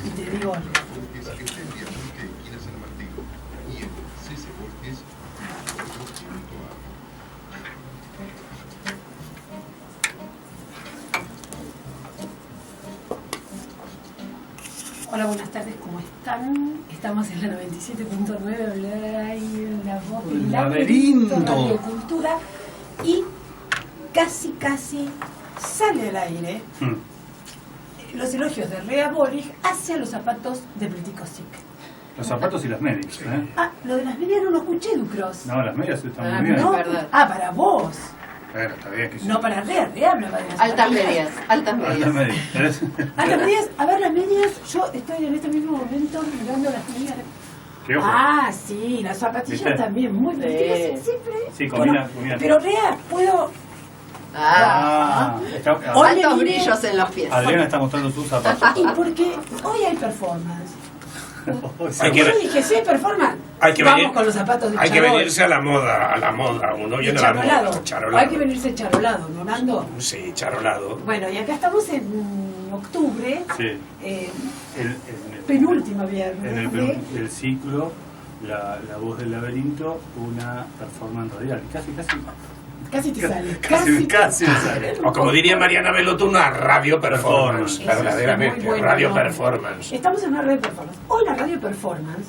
Y te digo algo. Hola, buenas tardes, ¿cómo están? Estamos en la 97.9, hablar ahí en la voz del laberinto, Radio Cultura, y casi sale al aire los elogios de Rea Bolig hacia los zapatos de Pletikosik. Los zapatos y las medias, ¿eh? Ah, lo de las medias no lo escuché, Ducros. No, las medias están muy bien. No, para vos. Bueno, está bien que sí. No para Rea hablaba de las altas medias. Altas medias. Altas medias, a ver, las medias, yo estoy en este mismo momento mirando las medias. ¿Qué ojo? Ah, sí, las zapatillas ¿viste? También, muy bien. Siempre. Sí, combina. Pero Rea, puedo... Altos brillos en los pies. Adriana está mostrando sus zapatos. Y porque hoy hay performance. Yo dije, si hay performance, vamos con los zapatos de Hay charol. que venirse a la moda. Uno viene a la moda. Charolado. Hay que venirse charolado, ¿no, Nando? Sí, charolado. Bueno, y acá estamos en octubre, Sí. penúltimo viernes. En el ciclo, la voz del laberinto, una performance radial. Casi te sale. Casi me sale. O como diría Mariana Belotto, una radio performance. Eso, Verdaderamente, muy bueno, radio ¿no? performance. Estamos en una radio performance. Hoy la radio performance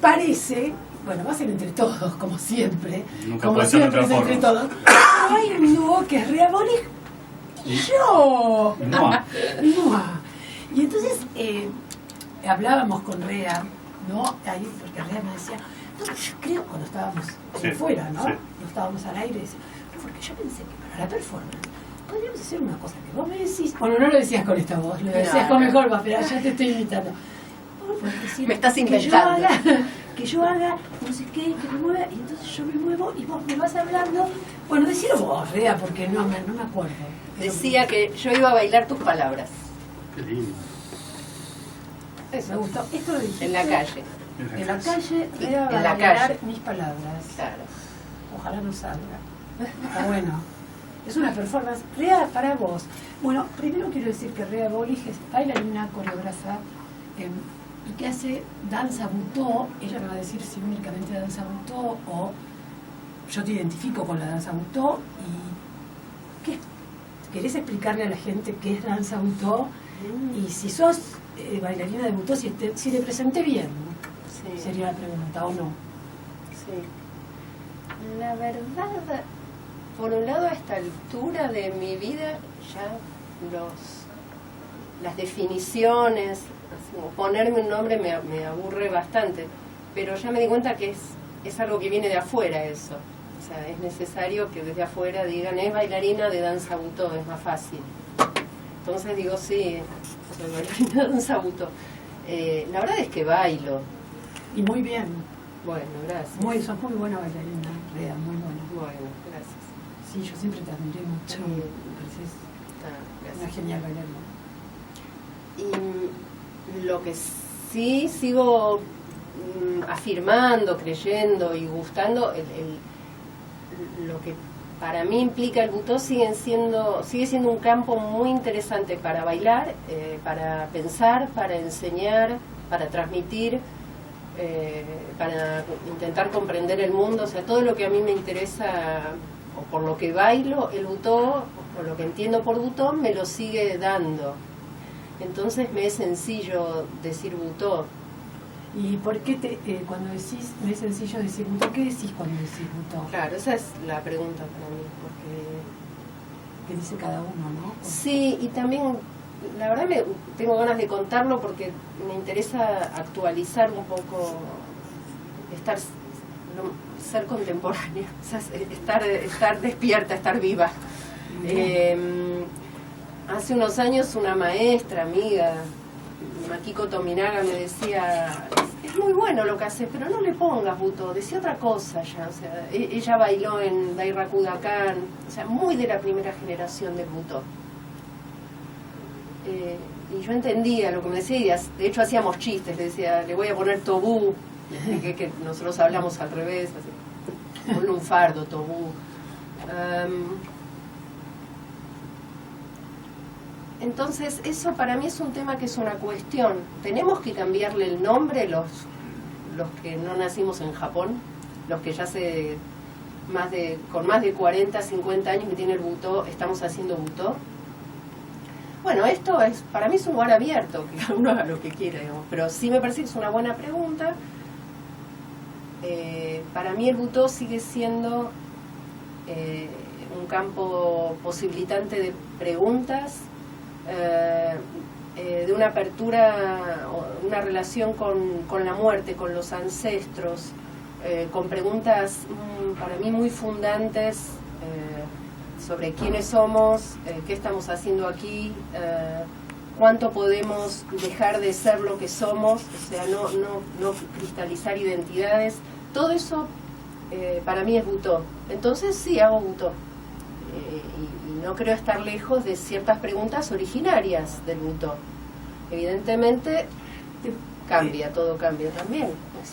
parece, bueno, va a ser entre todos, como siempre. Nunca Como puede ser siempre de es otra entre forma. todos. Hay un dúo que es Rea Bolig y yo. Noa. Y entonces hablábamos con Rea, ¿no? Ahí, porque Rea me decía, no, yo creo cuando estábamos fuera, ¿no? Sí. No estábamos al aire, decía, porque yo pensé que para la performance podríamos hacer una cosa que vos me decís. Bueno, no lo decías con esta voz, lo decías con mejor voz, pero ya te estoy imitando. Vos podés decir, me estás inventando. Que yo haga, no sé qué, que me mueva, y entonces yo me muevo y vos me vas hablando. Bueno, decilo vos, Rea, porque no me acuerdo. Decía que yo iba a bailar tus palabras. Qué lindo. Eso me gustó. Esto lo dijiste. En la calle. En la calle, Rea va En a la bailar calle. mis palabras. Claro. Ojalá no salga. Está bueno. Es una performance. Rea, para vos. Bueno, primero quiero decir que Rea Bolig es bailarina, coreógrafa, y que hace danza butó. Ella me va a decir si únicamente danza butó o yo te identifico con la danza butó. ¿Y qué? ¿Querés explicarle a la gente qué es danza butó? Y si sos bailarina de butó, si te presenté bien, Sí. sería la pregunta, ¿o no? Sí. La verdad, por un lado, a esta altura de mi vida, ya las definiciones, así como ponerme un nombre me aburre bastante, pero ya me di cuenta que es algo que viene de afuera eso. O sea, es necesario que desde afuera digan, es bailarina de danza butó, es más fácil. Entonces digo, sí, soy bailarina de danza butó. La verdad es que bailo. Y muy bien. Bueno, gracias. Sos muy buena bailarina, Rea, muy buena. Bueno, gracias. Sí, yo siempre te admiré mucho. Sí. Me pareces una Gracias. genial bailarina. Y lo que sí sigo afirmando, creyendo y gustando, lo que para mí implica el butó sigue siendo un campo muy interesante para bailar, para pensar, para enseñar, para transmitir, para intentar comprender el mundo. O sea, todo lo que a mí me interesa o por lo que bailo, el butó, o lo que entiendo por butó, me lo sigue dando. Entonces me es sencillo decir butó. ¿Y por qué cuando decís, me es sencillo decir butó, qué decís cuando decís butó? Claro, esa es la pregunta para mí, porque... Que dice cada uno, ¿no? Sí, y también, la verdad tengo ganas de contarlo porque me interesa actualizar un poco, ser contemporánea, o sea, estar despierta, estar viva. Hace unos años una maestra, amiga, Makiko Tominaga, me decía, es muy bueno lo que haces, pero no le pongas butó, decía otra cosa ya. O sea, ella bailó en Dairakudakan, o sea, muy de la primera generación del butó. Y yo entendía lo que me decía, de hecho hacíamos chistes, le decía, le voy a poner tobú, que nosotros hablamos al revés, así, un lunfardo, tobú. Entonces, eso para mí es un tema que es una cuestión. ¿Tenemos que cambiarle el nombre los que no nacimos en Japón? Los que ya con más de 40, 50 años que tiene el butó, estamos haciendo butó. Bueno, esto para mí es un lugar abierto, que cada uno haga lo que quiera, digamos. Pero sí me parece que es una buena pregunta. Para mí el butó sigue siendo un campo posibilitante de preguntas, de una apertura, una relación con la muerte, con los ancestros, con preguntas para mí muy fundantes sobre quiénes somos, qué estamos haciendo aquí, cuánto podemos dejar de ser lo que somos, o sea, no cristalizar identidades. Todo eso para mí es butó. Entonces sí, hago butó. Y no creo estar lejos de ciertas preguntas originarias del butó. Evidentemente cambia, todo cambia también.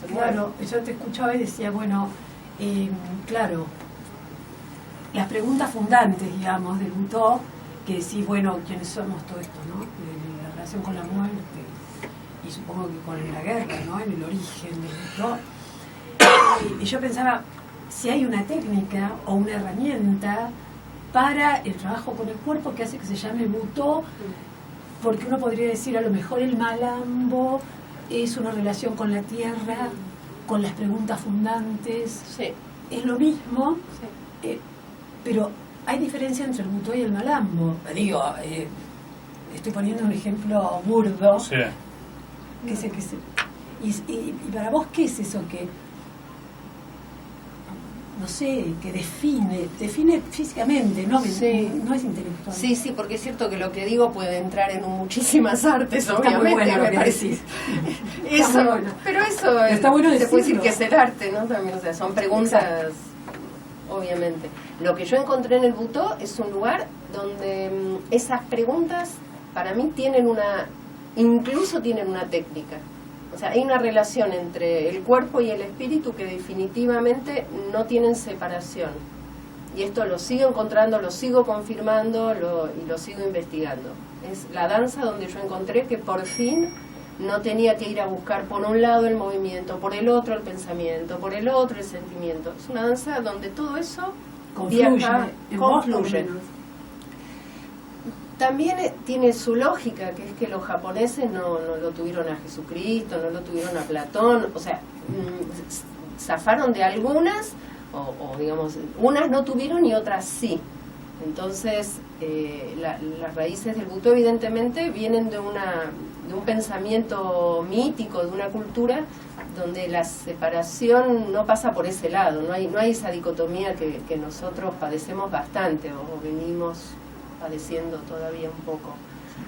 Claro, yo te escuchaba y decía, bueno, claro, las preguntas fundantes, digamos, del butó, que decís, bueno, ¿quiénes somos? Todo esto, ¿no? La relación con la muerte, y supongo que con la guerra, ¿no? En el origen del butó. Y yo pensaba, si hay una técnica o una herramienta para el trabajo con el cuerpo que hace que se llame butó, porque uno podría decir, a lo mejor el malambo es una relación con la tierra, con las preguntas fundantes, sí. Es lo mismo, sí. Pero hay diferencia entre el butó y el malambo. Digo, estoy poniendo un ejemplo burdo, sí. Que es el que se... Y para vos, ¿qué es eso que, no sé, que define físicamente, no, sí. No es intelectual? Sí, sí, porque es cierto que lo que digo puede entrar en muchísimas artes, Está obviamente, muy bueno me parece. Eso, bueno. Pero eso está bueno se puede decir decirlo. que es el arte, ¿no? También, o sea, son preguntas, exacto. Obviamente. Lo que yo encontré en el butó es un lugar donde esas preguntas para mí incluso tienen una técnica. O sea, hay una relación entre el cuerpo y el espíritu que definitivamente no tienen separación. Y esto lo sigo encontrando, lo sigo confirmando y lo sigo investigando. Es la danza donde yo encontré que por fin no tenía que ir a buscar por un lado el movimiento, por el otro el pensamiento, por el otro el sentimiento. Es una danza donde todo eso confluye. También tiene su lógica, que es que los japoneses no lo tuvieron a Jesucristo, no lo tuvieron a Platón, o sea, zafaron de algunas, o digamos, unas no tuvieron y otras sí. Entonces, las raíces del butó evidentemente vienen de un pensamiento mítico, de una cultura donde la separación no pasa por ese lado, no hay esa dicotomía que nosotros padecemos bastante o venimos padeciendo todavía un poco.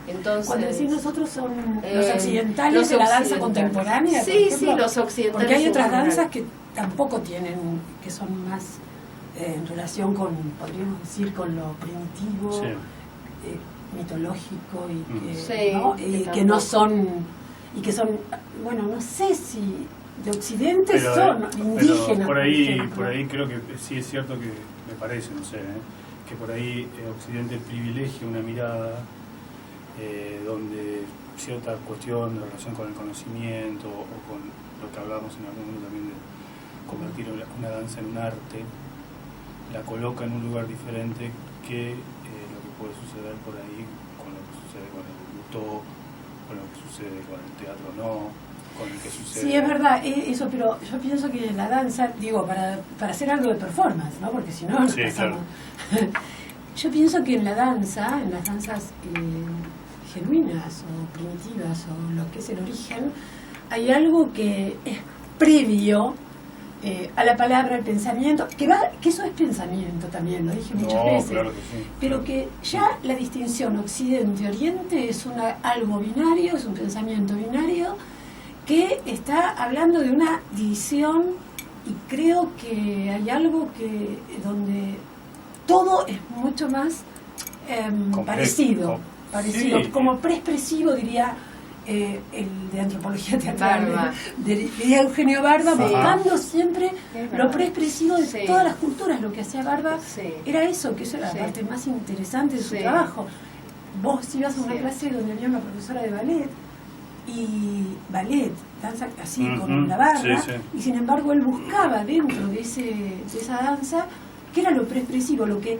Entonces, cuando decís nosotros son los occidentales de la danza contemporánea, sí, ejemplo, sí, los occidentales. Porque hay otras danzas que tampoco tienen, que son más en relación con, podríamos decir, con lo primitivo, sí. Mitológico y que, sí, ¿no? Y que no son, y que son, bueno, no sé si de Occidente son indígenas. Por ahí creo que sí es cierto que me parece, no sé, que por ahí Occidente privilegia una mirada donde cierta cuestión de relación con el conocimiento o con lo que hablamos en algún momento también de convertir una danza en un arte, la coloca en un lugar diferente que lo que puede suceder por ahí con lo que sucede con el butó, con lo que sucede con el teatro con el que sucede... Sí, es verdad, eso, pero yo pienso que la danza, digo, para hacer algo de performance, ¿no? Porque si no, sí, pasamos. Claro. Yo pienso que en la danza, en las danzas genuinas o primitivas o lo que es el origen, hay algo que es previo a la palabra, al pensamiento, que eso es pensamiento también, lo dije muchas veces, claro que sí, pero que ya la distinción occidente-oriente es algo binario, es un pensamiento binario que está hablando de una división, y creo que hay algo donde todo es mucho más parecido, sí. Como preexpresivo, diría el de antropología teatral, diría Eugenio Barba, sí. Buscando siempre lo preexpresivo de sí. todas las culturas. Lo que hacía Barba sí. era eso, que eso era la parte más interesante de su trabajo. vos ibas a una clase donde había una profesora de ballet, danza así con la barra, y sin embargo él buscaba dentro de esa danza, que era lo preexpresivo, lo que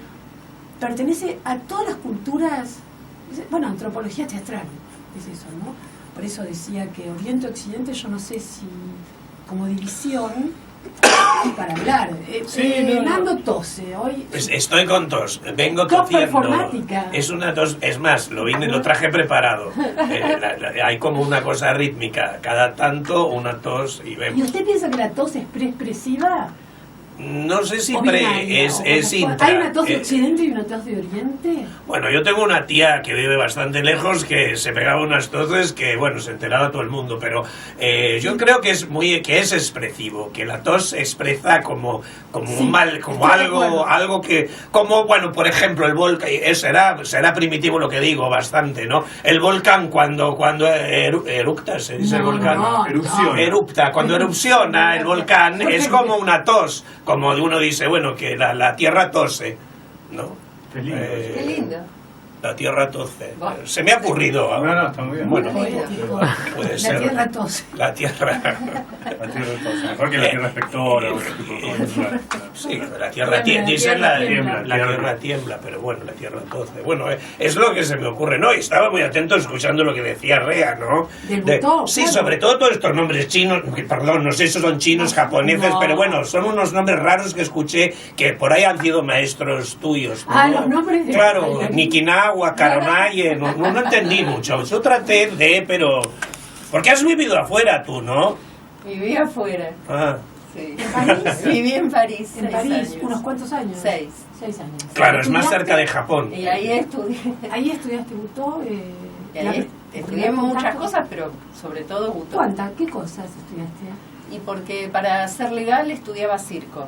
pertenece a todas las culturas, bueno, antropología teatral, es eso, ¿no? Por eso decía que Oriente-Occidente, yo no sé si como división, para hablar. Nando tose hoy. Pues estoy con tos, vengo tosiendo. Es una tos, es más, lo traje preparado. Hay como una cosa rítmica, cada tanto una tos y vemos. ¿Y usted piensa que la tos es preexpresiva? No sé si es intra. ¿Hay una tos de Occidente y una tos de Oriente? Bueno, yo tengo una tía que vive bastante lejos que se pegaba unas toses que, bueno, se enteraba todo el mundo, pero yo creo que es expresivo, que la tos expresa como un mal, como algo que, como, bueno, por ejemplo, el volcán, será primitivo lo que digo, bastante, ¿no? El volcán cuando eructa, se dice el volcán. Erupta, cuando erupciona el volcán es como una tos. Como uno dice, bueno, que la tierra tose, ¿no? Qué lindo. Qué lindo. La tierra tose. Se me ha ocurrido. No, está muy bien. Bueno, puede ser. La tierra tose. La tierra tose. Mejor que la tierra espectora o ese tipo de cosas. Sí, la tierra dicen la tierra tiembla, pero bueno, la tierra tose. Bueno, es lo que se me ocurre, ¿no? Y estaba muy atento escuchando lo que decía Rea, ¿no? Sí, sobre todo todos estos nombres chinos, perdón, no sé si son chinos, japoneses, pero bueno, son unos nombres raros que escuché que por ahí han sido maestros tuyos, ¿no? Los nombres de... Claro, Nikinawa, Karonaye, no entendí mucho. Yo traté pero... Porque has vivido afuera tú, ¿no? Viví afuera. Ah. Sí. ¿En París? Viví en París. ¿En París? ¿Unos cuantos años? 6. 6 años. Claro, es más cerca de Japón. Y ahí estudié. Ahí estudiaste Butó. Y ahí estudié muchas cosas, pero sobre todo Butó. ¿Qué cosas estudiaste? Y porque para ser legal estudiaba circo.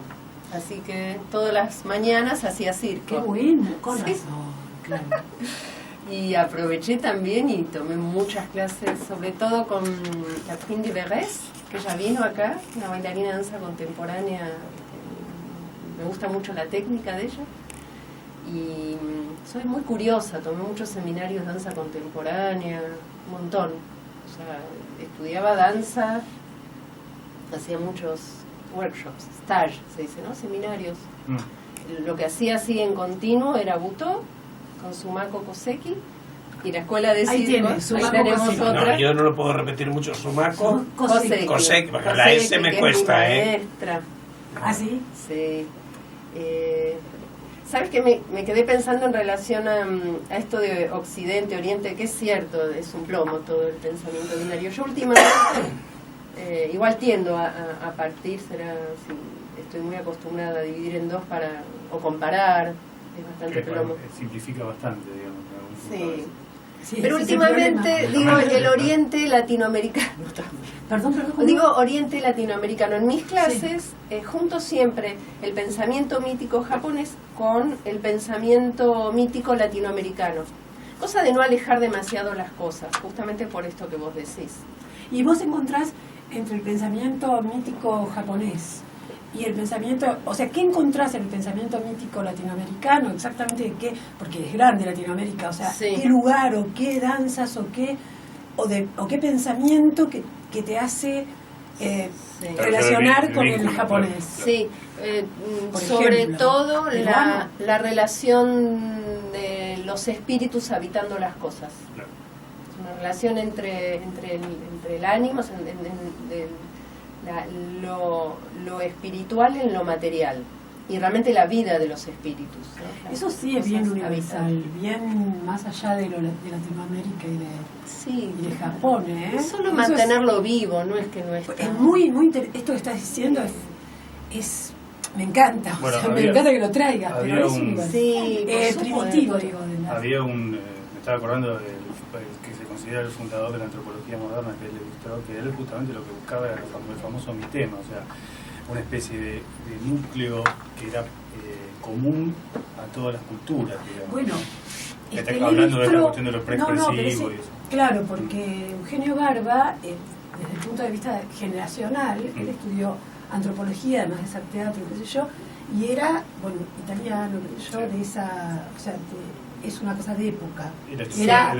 Así que todas las mañanas hacía circo. Qué bueno, con razón. Claro. Y aproveché también y tomé muchas clases, sobre todo con la Prime de Verres, que ya vino acá, una bailarina de danza contemporánea. Me gusta mucho la técnica de ella. Y soy muy curiosa, tomé muchos seminarios de danza contemporánea, un montón. O sea, estudiaba danza, hacía muchos workshops, stage, se dice, ¿no? Seminarios. Lo que hacía así en continuo era Butó, con Sumako Koseki, y la escuela de circo. Ahí tenemos otra. No, yo no lo puedo repetir mucho. Sumako Koseki, porque la S me cuesta, maestra. ¿Ah, sí? Sí. ¿Sabes qué? Me quedé pensando en relación a esto de Occidente, Oriente, que es cierto, es un plomo todo el pensamiento binario. Yo últimamente, igual tiendo a partir, estoy muy acostumbrada a dividir en dos o comparar. Es bastante plomo. Simplifica bastante, digamos. Sí. Pero últimamente digo el Oriente latinoamericano. Perdón. Digo Oriente latinoamericano. En mis clases junto siempre el pensamiento mítico japonés con el pensamiento mítico latinoamericano. Cosa de no alejar demasiado las cosas, justamente por esto que vos decís. Y vos encontrás entre el pensamiento mítico japonés y el pensamiento, o sea, ¿qué encontrás en el pensamiento mítico latinoamericano? Exactamente qué, porque es grande Latinoamérica, o sea, qué lugar o qué danzas o qué pensamiento que te hace relacionar con el japonés. Sí, sobre todo la relación de los espíritus habitando las cosas. Una relación entre el ánimo, lo espiritual en lo material y realmente la vida de los espíritus, ¿no? Eso sí es bien universal, bien más allá de Latinoamérica y de Japón, ¿eh? Es solo mantenerlo vivo, no es que no está. Es muy esto que estás diciendo me encanta, bueno, me encanta que lo traigas, pero es primitivo, digo. Había me estaba acordando que se considera el fundador de la antropología moderna, que es Lévi-Strauss, que él justamente lo que buscaba era el famoso mitema, o sea, una especie de núcleo que era común a todas las culturas, digamos. Bueno, hablando de la cuestión de lo preexpresivo y eso. Claro, porque Eugenio Barba, desde el punto de vista generacional, él estudió antropología, además de hacer teatro, qué sé yo, y era, italiano, yo de esa, o sea, es una cosa de época. Era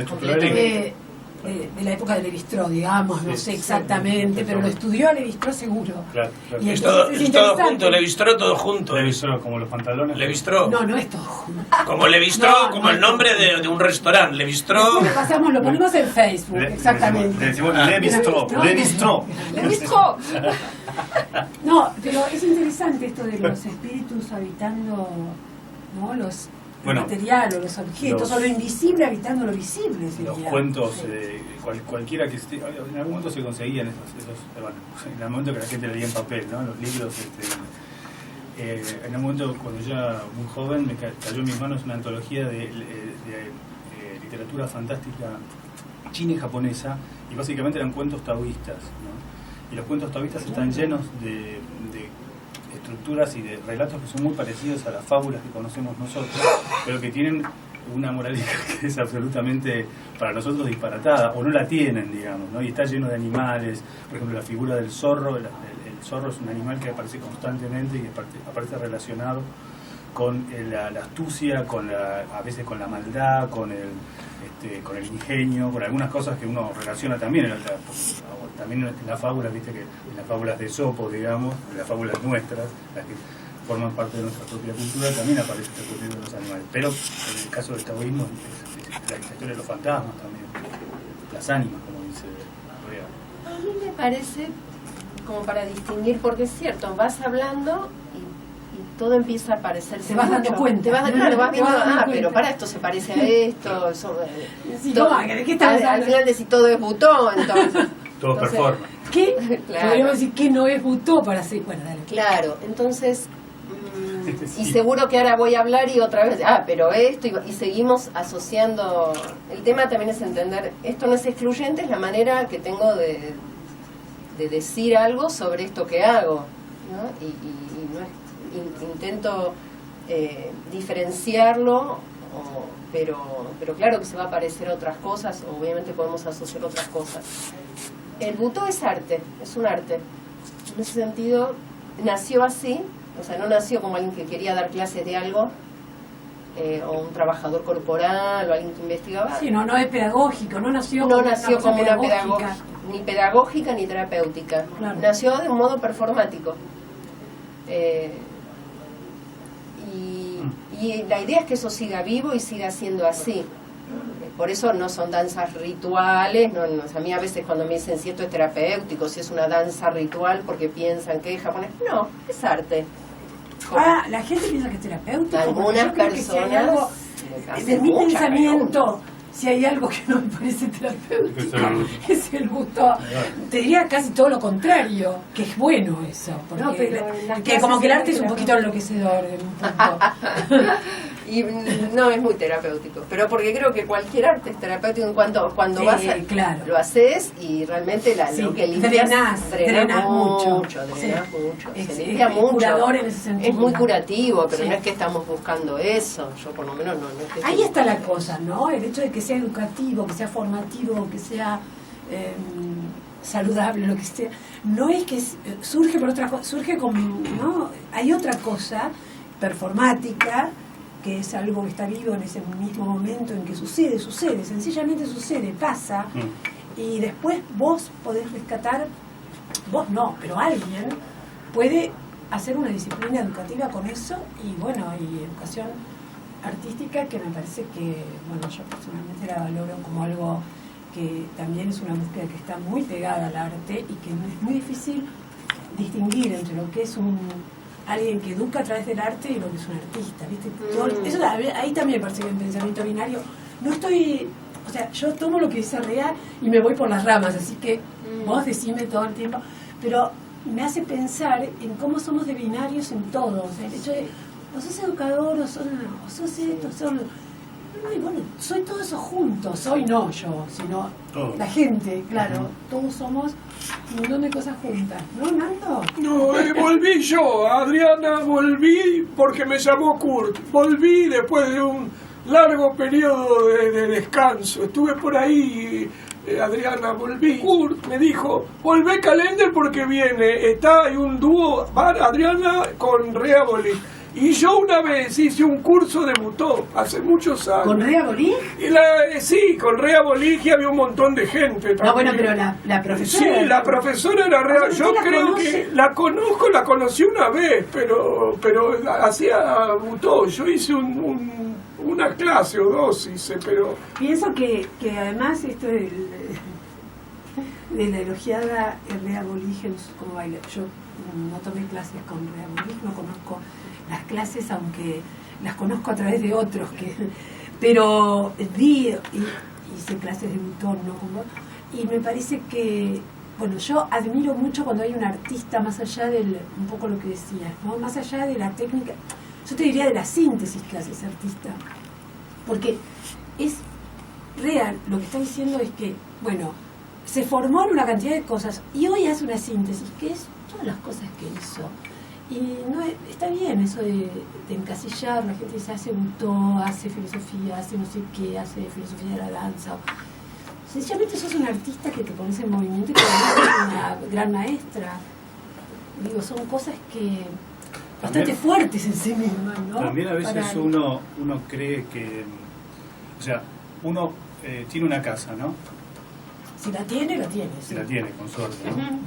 de la época de Lévi-Strauss, digamos, no sé exactamente, pero lo estudió a Lévi-Strauss seguro. Claro. Y Es entonces todo junto, Lévi-Strauss todo junto. Lévi-Strauss, como los pantalones. Lévi-Strauss. No es todo junto. Como Lévi-Strauss, No, como no el es nombre todo. de un restaurante. Lévi-Strauss. Lo ponemos en Facebook, exactamente. Le decimos Lévi-Strauss. Lévi-Strauss. Lévi-Strauss. No, pero es interesante esto de los espíritus habitando, ¿no? El material o los objetos, o lo invisible habitando lo visible. Los cuentos, cualquiera que esté, en algún momento se conseguían esos bueno, en el momento que la gente leía en papel, ¿no? Los libros, en un momento cuando yo era muy joven me cayó en mis manos una antología de literatura fantástica china y japonesa, y básicamente eran cuentos taoístas, ¿no? Y los cuentos taoístas están llenos de estructuras y de relatos que son muy parecidos a las fábulas que conocemos nosotros, pero que tienen una moraleja que es absolutamente para nosotros disparatada, o no la tienen, digamos, ¿no? Y está lleno de animales, por ejemplo la figura del zorro, el zorro es un animal que aparece constantemente y que aparece relacionado con la astucia, a veces con la maldad, con el ingenio, con algunas cosas que uno relaciona también también en las fábulas, viste que en las fábulas de Esopo, digamos, en las fábulas nuestras, las que forman parte de nuestra propia cultura, también aparece este cuestión de los animales. Pero en el caso del taoísmo es la historia de los fantasmas también, las ánimas, como dice Rea. A mí me parece como para distinguir, porque es cierto, vas hablando y todo empieza a parecerse. Te vas dando cuenta. Vas viendo, pero para esto se parece a esto. Sí, ¿de qué estás hablando? Al final decís todo es Butó, entonces. Todo performance. ¿Qué? Claro. Podríamos decir que no es Butó para hacer. Bueno, dale. Claro, entonces. Sí. Y seguro que ahora voy a hablar y otra vez, pero esto, y seguimos asociando. El tema también es entender, esto no es excluyente, es la manera que tengo de decir algo sobre esto que hago, ¿no? Y no es, intento diferenciarlo, pero claro que se va a parecer a otras cosas, obviamente podemos asociar otras cosas. El Butó es arte, es un arte. En ese sentido, nació así, o sea, no nació como alguien que quería dar clases de algo, o un trabajador corporal, o alguien que investigaba. Sí, no es pedagógico, no nació como una pedagógica, ni pedagógica ni terapéutica. Claro. Nació de un modo performático. Y la idea es que eso siga vivo y siga siendo así. Por eso no son danzas rituales, a mí a veces cuando me dicen si esto es terapéutico, si es una danza ritual porque piensan que es japonés, no, es arte. La gente piensa que es terapéutico. Algunas personas en mi pensamiento, si hay algo que no me parece terapéutico, es el Butó. Te diría casi todo lo contrario, que es bueno eso, porque que como que el arte es un poquito enloquecedor. Y no es muy terapéutico, pero porque creo que cualquier arte es terapéutico en cuanto cuando sí, vas claro. lo haces y realmente lo que limpias drenas mucho. Se limpia mucho. Curador en ese sentido. Es muy curativo, pero sí. No es que estamos buscando eso. Yo por lo menos no es que ahí está la cosa, ¿no? El hecho de que sea educativo, que sea formativo, que sea saludable, lo que sea, no es que surge por otra cosa, surge como, ¿no? Hay otra cosa performática que es algo que está vivo en ese mismo momento en que sucede, sencillamente sucede, pasa, y después vos podés rescatar, vos no, pero alguien puede hacer una disciplina educativa con eso, y bueno, y educación artística que me parece que, bueno, yo personalmente la valoro como algo que también es una búsqueda que está muy pegada al arte y que no es muy difícil distinguir entre lo que es alguien que educa a través del arte y lo que es un artista, ¿viste? Eso, ahí también parece que en pensamiento binario no estoy, o sea, yo tomo lo que dice Rea y me voy por las ramas, así que vos decime todo el tiempo, pero me hace pensar en cómo somos de binarios en todo, o sea, el hecho de o sos educador, o sos esto, y bueno, soy todo eso juntos, no yo, sino todo. La gente, claro, todos somos un montón de cosas juntas, ¿no, Nando? No, volví yo, Adriana, volví porque me llamó Kurt, volví después de un largo periodo de descanso, estuve por ahí, Adriana, volví, Kurt me dijo, volvé Calendar porque viene, hay un dúo, Adriana con Rea Bolich. Y yo una vez hice un curso de butó, hace muchos años. ¿Con Rea Bolig? Y sí, con Rea Bolig había un montón de gente también. No, bueno, pero la profesora... Sí, la profesora era Rea. ¿Usted Yo la creo conoce? que la conozco, la conocí una vez, pero hacía butó. Yo hice una clase o dos, hice, pero... Pienso que además esto de la elogiada Rea Bolig como baila. Yo no tomé clases con Rea Bolig, no conozco las clases, aunque las conozco a través de otros, pero hice clases de butón, ¿no? Y me parece que, bueno, yo admiro mucho cuando hay un artista, más allá del, un poco lo que decías, ¿no? Más allá de la técnica, yo te diría de la síntesis que hace ese artista, porque es real, lo que está diciendo es que, bueno, se formó en una cantidad de cosas y hoy hace una síntesis, que es todas las cosas que hizo. Y no está bien eso de encasillar, la gente dice hace butó, hace filosofía, hace no sé qué, hace filosofía de la danza. Sencillamente sos un artista que te pones en movimiento y que eres una gran maestra. Digo, son cosas que bastante fuertes en sí mismas, ¿no? También a veces uno cree que, o sea, uno tiene una casa, ¿no? Si la tiene, la tiene. Si Sí. la tiene, con suerte, ¿no? Ujú.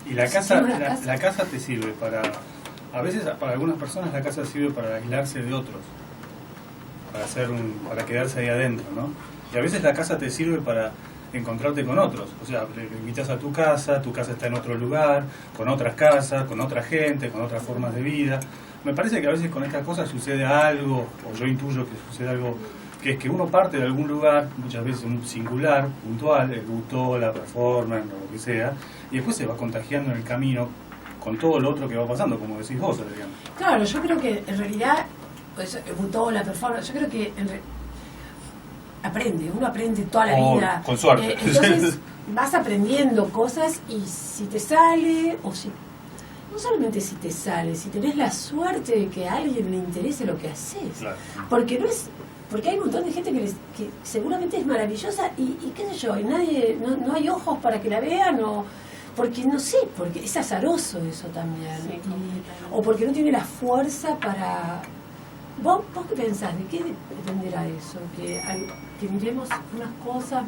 Y la Si casa, tiene una casa. la casa te sirve para, a veces para algunas personas la casa sirve para aislarse de otros, para quedarse ahí adentro, ¿no? Y a veces la casa te sirve para encontrarte con otros, o sea, le invitas a tu casa está en otro lugar, con otras casas, con otra gente, con otras formas de vida. Me parece que a veces con estas cosas sucede algo, o yo intuyo que sucede algo, que es que uno parte de algún lugar, muchas veces un singular, puntual, el butó, la performance, o lo que sea, y después se va contagiando en el camino con todo lo otro que va pasando, como decís vos, Adrián. Claro, yo creo que en realidad, pues, el butó, la performance, yo creo que uno aprende toda la vida. Con suerte. Entonces vas aprendiendo cosas y si te sale, o si, no solamente si te sale, si tenés la suerte de que a alguien le interese lo que haces. Claro. Porque hay un montón de gente que seguramente es maravillosa y qué sé yo, y nadie, no hay ojos para que la vean, o porque no sé, porque es azaroso eso también. Sí, O porque no tiene la fuerza para... ¿Vos qué pensás? ¿De qué dependerá eso? Que miremos unas cosas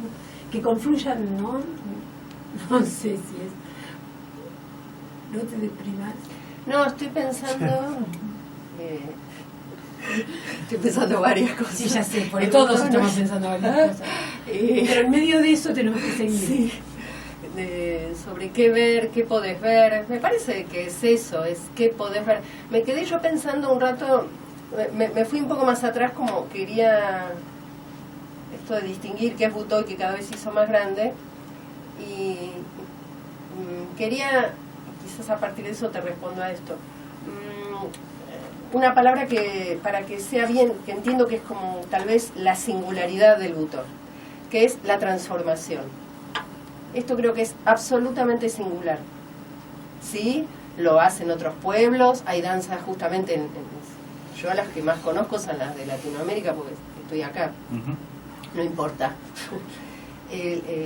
que confluyan, ¿no? No sé si es... ¿No te deprimas? No, estoy pensando varias cosas. Sí, ya sé, porque todos estamos pensando varias cosas. Pero en medio de eso tenemos que seguir. Sí. Sobre qué ver, qué podés ver. Me parece que es eso, es qué podés ver. Me quedé yo pensando un rato, me fui un poco más atrás, como quería esto de distinguir qué es butó y que cada vez se hizo más grande. Y quería, quizás a partir de eso te respondo a esto. Una palabra que, para que sea bien, que entiendo que es como tal vez la singularidad del butó, que es la transformación. Esto creo que es absolutamente singular. Sí, lo hacen otros pueblos, hay danzas justamente yo las que más conozco son las de Latinoamérica porque estoy acá. No importa.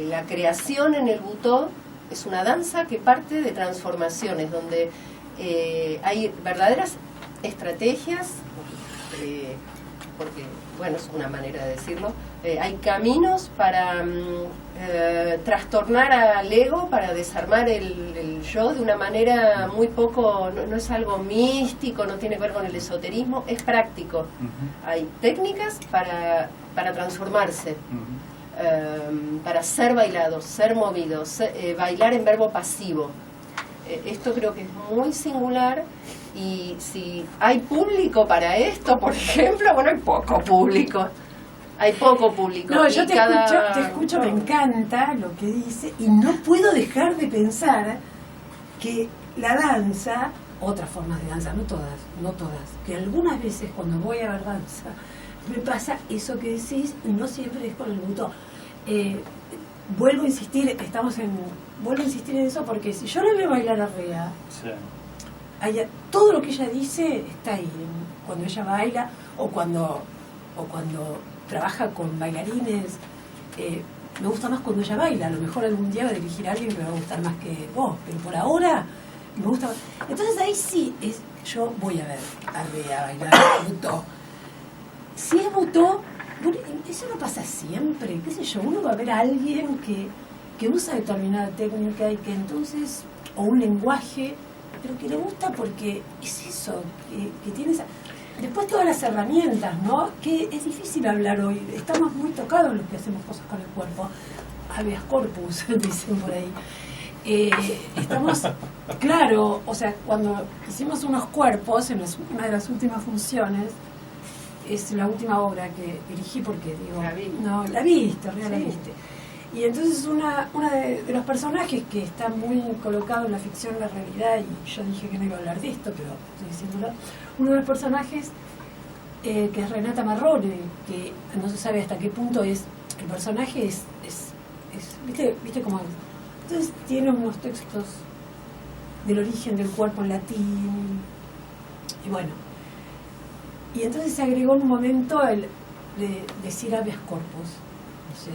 La creación en el butó es una danza que parte de transformaciones, donde hay verdaderas estrategias, porque, bueno, es una manera de decirlo, hay caminos para trastornar al ego, para desarmar el yo de una manera muy poco, no es algo místico, no tiene que ver con el esoterismo, es práctico. Hay técnicas para transformarse, para ser bailado, ser movido, bailar en verbo pasivo. Esto creo que es muy singular. Y si hay público para esto, por ejemplo, bueno, hay poco público. Hay poco público. No, yo te cada... escucho, me encanta lo que dice y no puedo dejar de pensar que la danza, otras formas de danza, no todas, que algunas veces cuando voy a ver danza me pasa eso que decís y no siempre es con el butó. Vuelvo a insistir en eso porque si yo la veo bailar a Rea, Sí. todo lo que ella dice está ahí, cuando ella baila o cuando trabaja con bailarines. Me gusta más cuando ella baila, a lo mejor algún día va a dirigir a alguien que me va a gustar más que vos, pero por ahora me gusta. Entonces ahí sí, yo voy a ver a bailar butó. Si es butó, bueno, eso no pasa siempre, qué sé yo, uno va a ver a alguien que usa determinada técnica y que entonces, o un lenguaje, pero que le gusta porque es eso, que tiene esa... Después todas las herramientas, ¿no? Que es difícil hablar hoy, estamos muy tocados los que hacemos cosas con el cuerpo, habeas corpus, dicen por ahí. Estamos, claro, o sea, cuando hicimos unos cuerpos, en una de las últimas funciones, es la última obra que dirigí porque, digo, La vi. no, la viste, Sí. la viste. Y entonces una de los personajes que está muy colocado en la ficción, la realidad, y yo dije que no iba a hablar de esto, pero estoy diciéndolo, uno de los personajes que es Renata Marrone, que no se sabe hasta qué punto es, el personaje es ¿viste cómo es? Entonces tiene unos textos del origen del cuerpo en latín, y bueno, y entonces se agregó en un momento el de decir habeas corpus, o sea,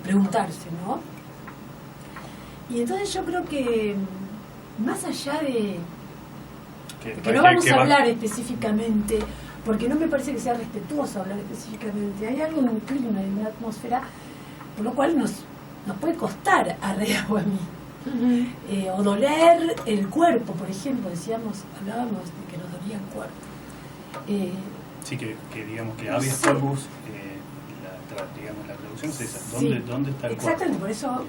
preguntarse, ¿no? Y entonces yo creo que más allá de que no vamos a hablar específicamente, porque no me parece que sea respetuoso hablar específicamente, hay algo de un clima, de una atmósfera, por lo cual nos puede costar a Rea o a mí, o doler el cuerpo, por ejemplo, hablábamos de que nos dolía el cuerpo. Sí, que digamos que habeas corpus, digamos, la traducción es esa, ¿dónde está el cuerpo? Exactamente, por eso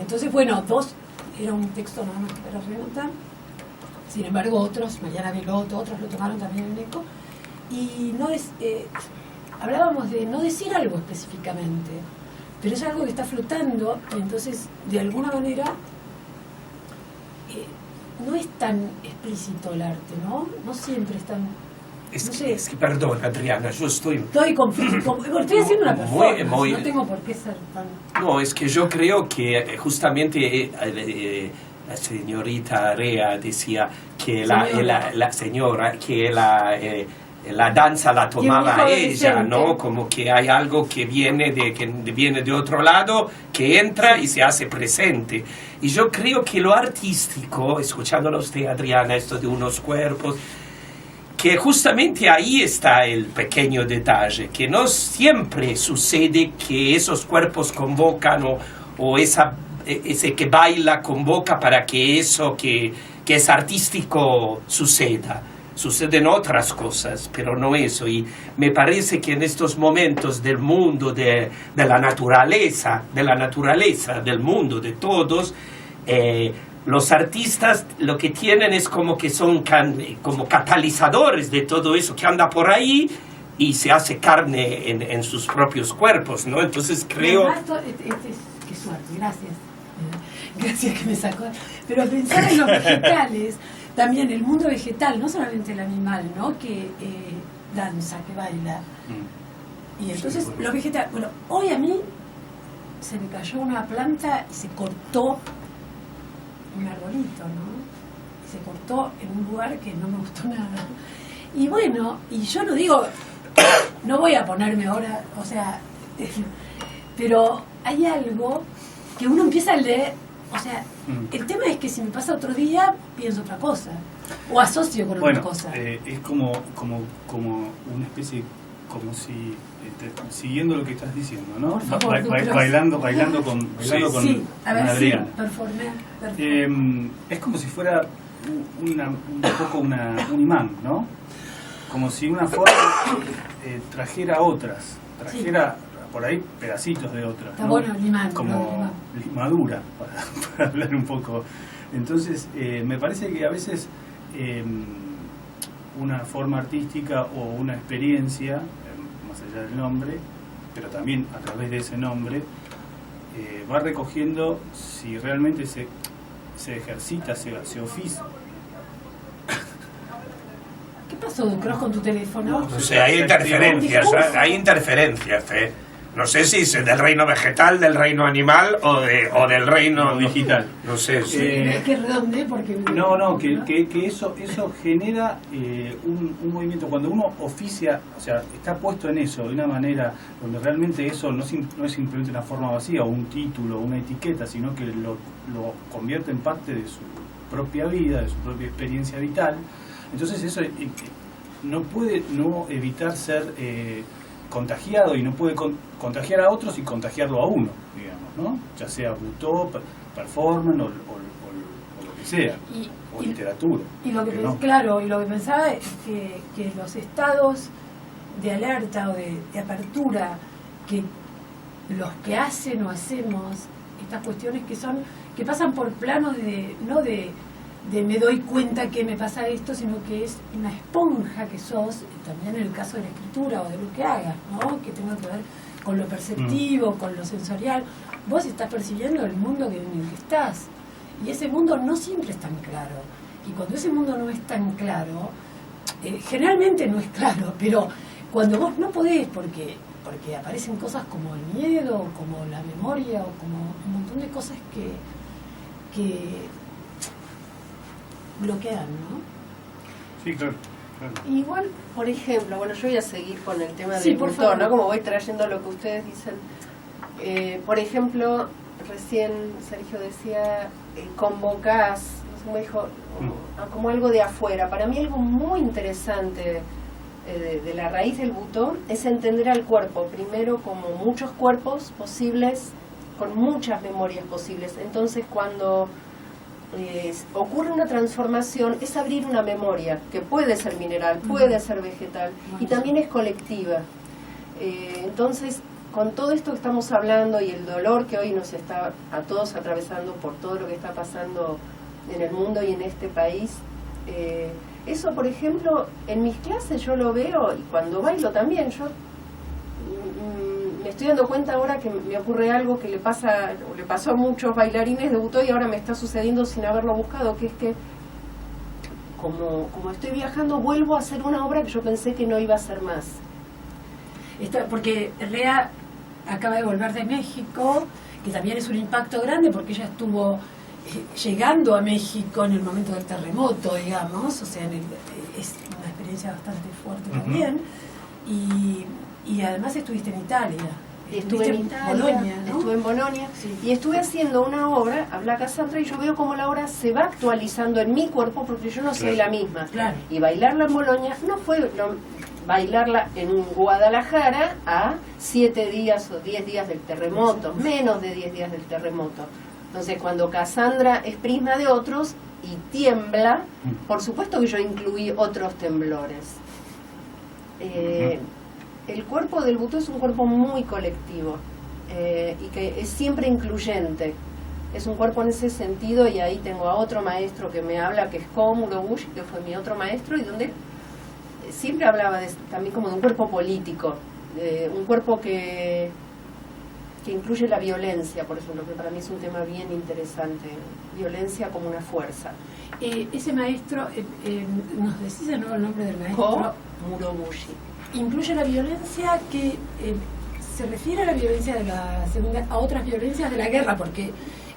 entonces, bueno, era un texto nada más para Renata, sin embargo otros, Mariana Belotto, otros lo tomaron también en ECO, y hablábamos de no decir algo específicamente, pero es algo que está flotando, y entonces de alguna manera no es tan explícito el arte, ¿no? No siempre es tan... Es que, perdón, Adriana, yo estoy haciendo una performance, muy, no tengo por qué ser tan... No, es que yo creo que justamente la señorita Rea decía que la señora, que la danza la tomaba ella, ¿no? Como que hay algo que viene de otro lado, que entra y se hace presente. Y yo creo que lo artístico, escuchándola usted, Adriana, esto de unos cuerpos, que justamente ahí está el pequeño detalle, que no siempre sucede que esos cuerpos convocan o ese que baila convoca para que eso que es artístico suceda. Suceden otras cosas, pero no eso. Y me parece que en estos momentos del mundo, de la naturaleza, del mundo, de todos, los artistas lo que tienen es como que son como catalizadores de todo eso que anda por ahí y se hace carne en sus propios cuerpos, ¿no? Entonces creo... Qué suerte, gracias. Gracias que me sacó. Pero pensar en los vegetales, también el mundo vegetal, no solamente el animal, ¿no? Que danza, que baila. Y entonces los vegetales... Bueno, hoy a mí se me cayó una planta y se cortó un arbolito, ¿no? Y se cortó en un lugar que no me gustó nada. Y bueno, y yo no digo, no voy a ponerme ahora, o sea, pero hay algo que uno empieza a leer, o sea, el tema es que si me pasa otro día, pienso otra cosa, o asocio con otra cosa. Es como una especie, como si, siguiendo lo que estás diciendo, ¿no? Por favor, bailando con sí, a ver, Adriana. Sí, performé. Es como si fuera un poco un imán, ¿no? Como si una forma trajera otras, por ahí pedacitos de otras, Está ¿no? bueno el imán. Como limadura, para hablar un poco. Entonces, me parece que a veces una forma artística o una experiencia, más allá del nombre, pero también a través de ese nombre, va recogiendo si realmente se ejercita, se oficia. ¿Qué pasó, Cross, con tu teléfono? O sea, hay interferencias, No sé si es del reino vegetal, del reino animal o del reino digital. No sé. Es que redonde porque... Que eso genera un movimiento. Cuando uno oficia, o sea, está puesto en eso de una manera donde realmente eso no es simplemente una forma vacía o un título o una etiqueta, sino que lo convierte en parte de propia vida, de su propia experiencia vital. Entonces eso no puede no evitar ser contagiado, y no puede contagiar a otros y contagiarlo a uno, digamos, ¿no? Ya sea butó, performance o lo que sea, o literatura. Y lo que ¿no? Claro, y lo que pensaba es que los estados de alerta o de apertura que los que hacen o hacemos estas cuestiones que pasan por planos no de me doy cuenta que me pasa esto, sino que es una esponja que sos, también en el caso de la escritura o de lo que hagas, ¿no? Que tenga que ver con lo perceptivo, con lo sensorial. Vos estás percibiendo el mundo en el que estás, y ese mundo no siempre es tan claro, y cuando ese mundo no es tan claro, generalmente no es claro, pero cuando vos no podés, porque aparecen cosas como el miedo, como la memoria, o como un montón de cosas que bloquean, ¿no? Sí, claro. Igual, por ejemplo, bueno, yo voy a seguir con el tema Sí, del por butó, favor. ¿no? Como voy trayendo lo que ustedes dicen. Por ejemplo, recién Sergio decía, convocás, no sé cómo dijo, como algo de afuera. Para mí algo muy interesante de la raíz del butó es entender al cuerpo, primero como muchos cuerpos posibles, con muchas memorias posibles. Entonces, cuando ocurre una transformación, es abrir una memoria, que puede ser mineral, puede ser vegetal, y también es colectiva. Entonces, con todo esto que estamos hablando y el dolor que hoy nos está a todos atravesando por todo lo que está pasando en el mundo y en este país, eso, por ejemplo, en mis clases yo lo veo, y cuando bailo también, yo me estoy dando cuenta ahora que me ocurre algo que le pasó a muchos bailarines de butó, y ahora me está sucediendo sin haberlo buscado, que es que como estoy viajando, vuelvo a hacer una obra que yo pensé que no iba a hacer más. Porque Rea acaba de volver de México, que también es un impacto grande porque ella estuvo llegando a México en el momento del terremoto, digamos, o sea, es una experiencia bastante fuerte también, y además estuviste en Italia. Estuve en Italia, Bolonia, ¿no? estuve en Bolonia, Sí. y estuve haciendo una obra, habla Cassandra, y yo veo cómo la obra se va actualizando en mi cuerpo, porque yo no soy la misma. Claro. Y bailarla en Bolonia no fue bailarla en Guadalajara a 7 días o 10 días del terremoto, menos de 10 días del terremoto. Entonces, cuando Cassandra es prisma de otros y tiembla, por supuesto que yo incluí otros temblores. El cuerpo del butó es un cuerpo muy colectivo, y que es siempre incluyente. Es un cuerpo en ese sentido, y ahí tengo a otro maestro que me habla, que es Ko Murobushi, que fue mi otro maestro, y donde siempre hablaba también como de un cuerpo político, un cuerpo que incluye la violencia, por ejemplo, que para mí es un tema bien interesante, violencia como una fuerza. Ese maestro, ¿nos decís de nuevo el nombre del maestro? Ko Murobushi. Incluye la violencia que se refiere a la violencia de la segunda, a otras violencias de la guerra, porque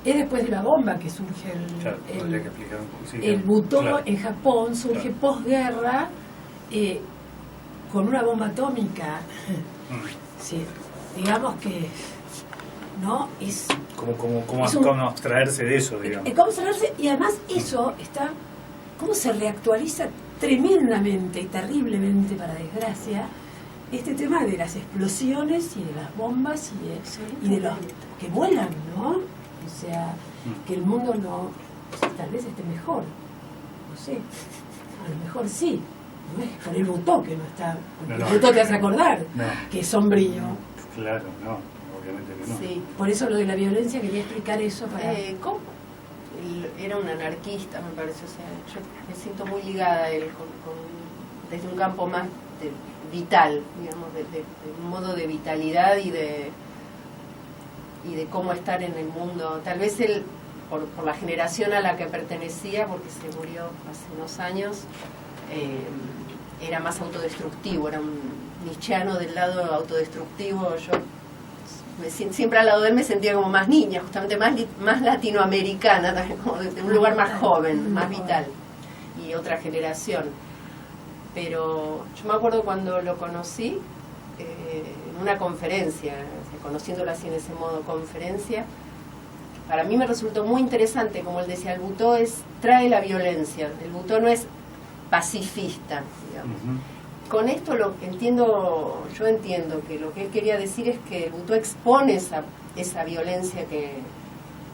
es después de la bomba que surge Tendría que explicar un poco. Sí, el butó claro. en Japón, surge posguerra con una bomba atómica. Sí, digamos que no es ¿Cómo abstraerse de eso, digamos? cómo cerrarse, y además eso está cómo se reactualiza tremendamente y terriblemente, para desgracia, este tema de las explosiones y de las bombas y de los que vuelan, ¿no? O sea, que el mundo no, tal vez esté mejor, no sé, a lo mejor sí, no es por el butó que no está, porque el butó te hace acordar que es sombrío. Claro, no, obviamente que no. Sí. Por eso lo de la violencia, quería explicar eso para... Ko era un anarquista, me parece, o sea, yo me siento muy ligada a él desde un campo más vital, digamos, de un modo de vitalidad y de cómo estar en el mundo. Tal vez él, por la generación a la que pertenecía, porque se murió hace unos años, era más autodestructivo, era un nietzscheano del lado autodestructivo. Yo siempre al lado de él me sentía como más niña, justamente más latinoamericana, también, como de un lugar más joven, más vital, y otra generación. Pero yo me acuerdo cuando lo conocí en una conferencia, conociéndolo así en ese modo, conferencia, para mí me resultó muy interesante, como él decía, el Butó trae la violencia, el Butó no es pacifista, digamos. Con esto yo entiendo que lo que él quería decir es que el Butó expone esa violencia que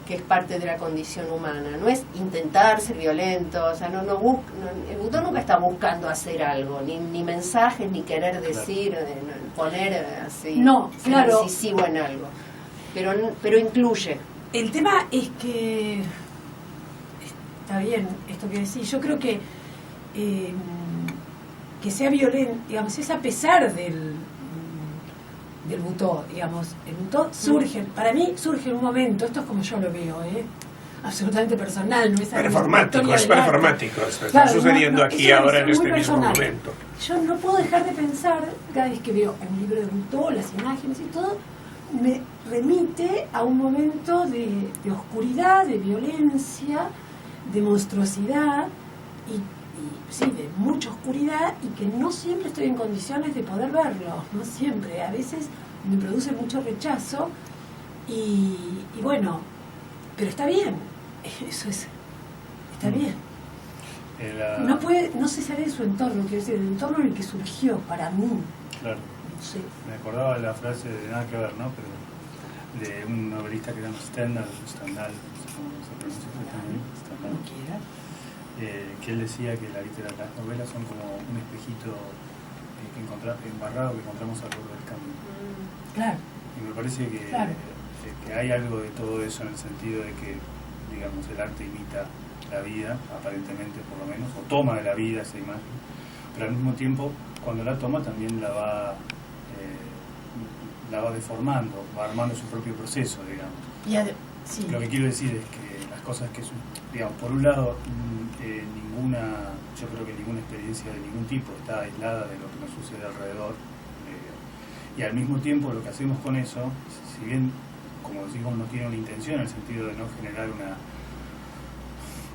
es parte de la condición humana, no es intentar ser violento, o sea, el Butó nunca está buscando hacer algo, ni mensajes, ni querer decir, poner así, ser incisivo en algo, pero incluye. El tema es que, está bien esto que decís, yo creo que sea violento, digamos, es a pesar del Butó, digamos, el Butó surge, para mí surge en un momento, esto es como yo lo veo, absolutamente personal, no es performático, esto está sucediendo aquí ahora en este mismo momento. Yo no puedo dejar de pensar, cada vez que veo un libro de Butó, las imágenes y todo, me remite a un momento de oscuridad, de violencia, de monstruosidad y sí, de mucha oscuridad, y que no siempre estoy en condiciones de poder verlo, no siempre, a veces me produce mucho rechazo y bueno, pero está bien, eso está bien. No se sale de su entorno, quiero decir, el entorno en el que surgió para mí. Claro. Sí. Me acordaba de la frase de nada que ver, ¿no? Pero de un novelista que se llama Stendhal, no sé cómo se pronuncia, Como quiera. Que él decía que las novelas son como un espejito embarrado que encontramos al borde del camino. Claro. Y me parece que hay algo de todo eso en el sentido de que, digamos, el arte imita la vida, aparentemente por lo menos, o toma de la vida esa imagen, pero al mismo tiempo, cuando la toma también la va deformando, va armando su propio proceso, digamos. Sí. Lo que quiero decir es que las cosas que digamos, por un lado, yo creo que ninguna experiencia de ningún tipo está aislada de lo que nos sucede alrededor, y al mismo tiempo lo que hacemos con eso, si bien, como decimos, no tiene una intención en el sentido de no generar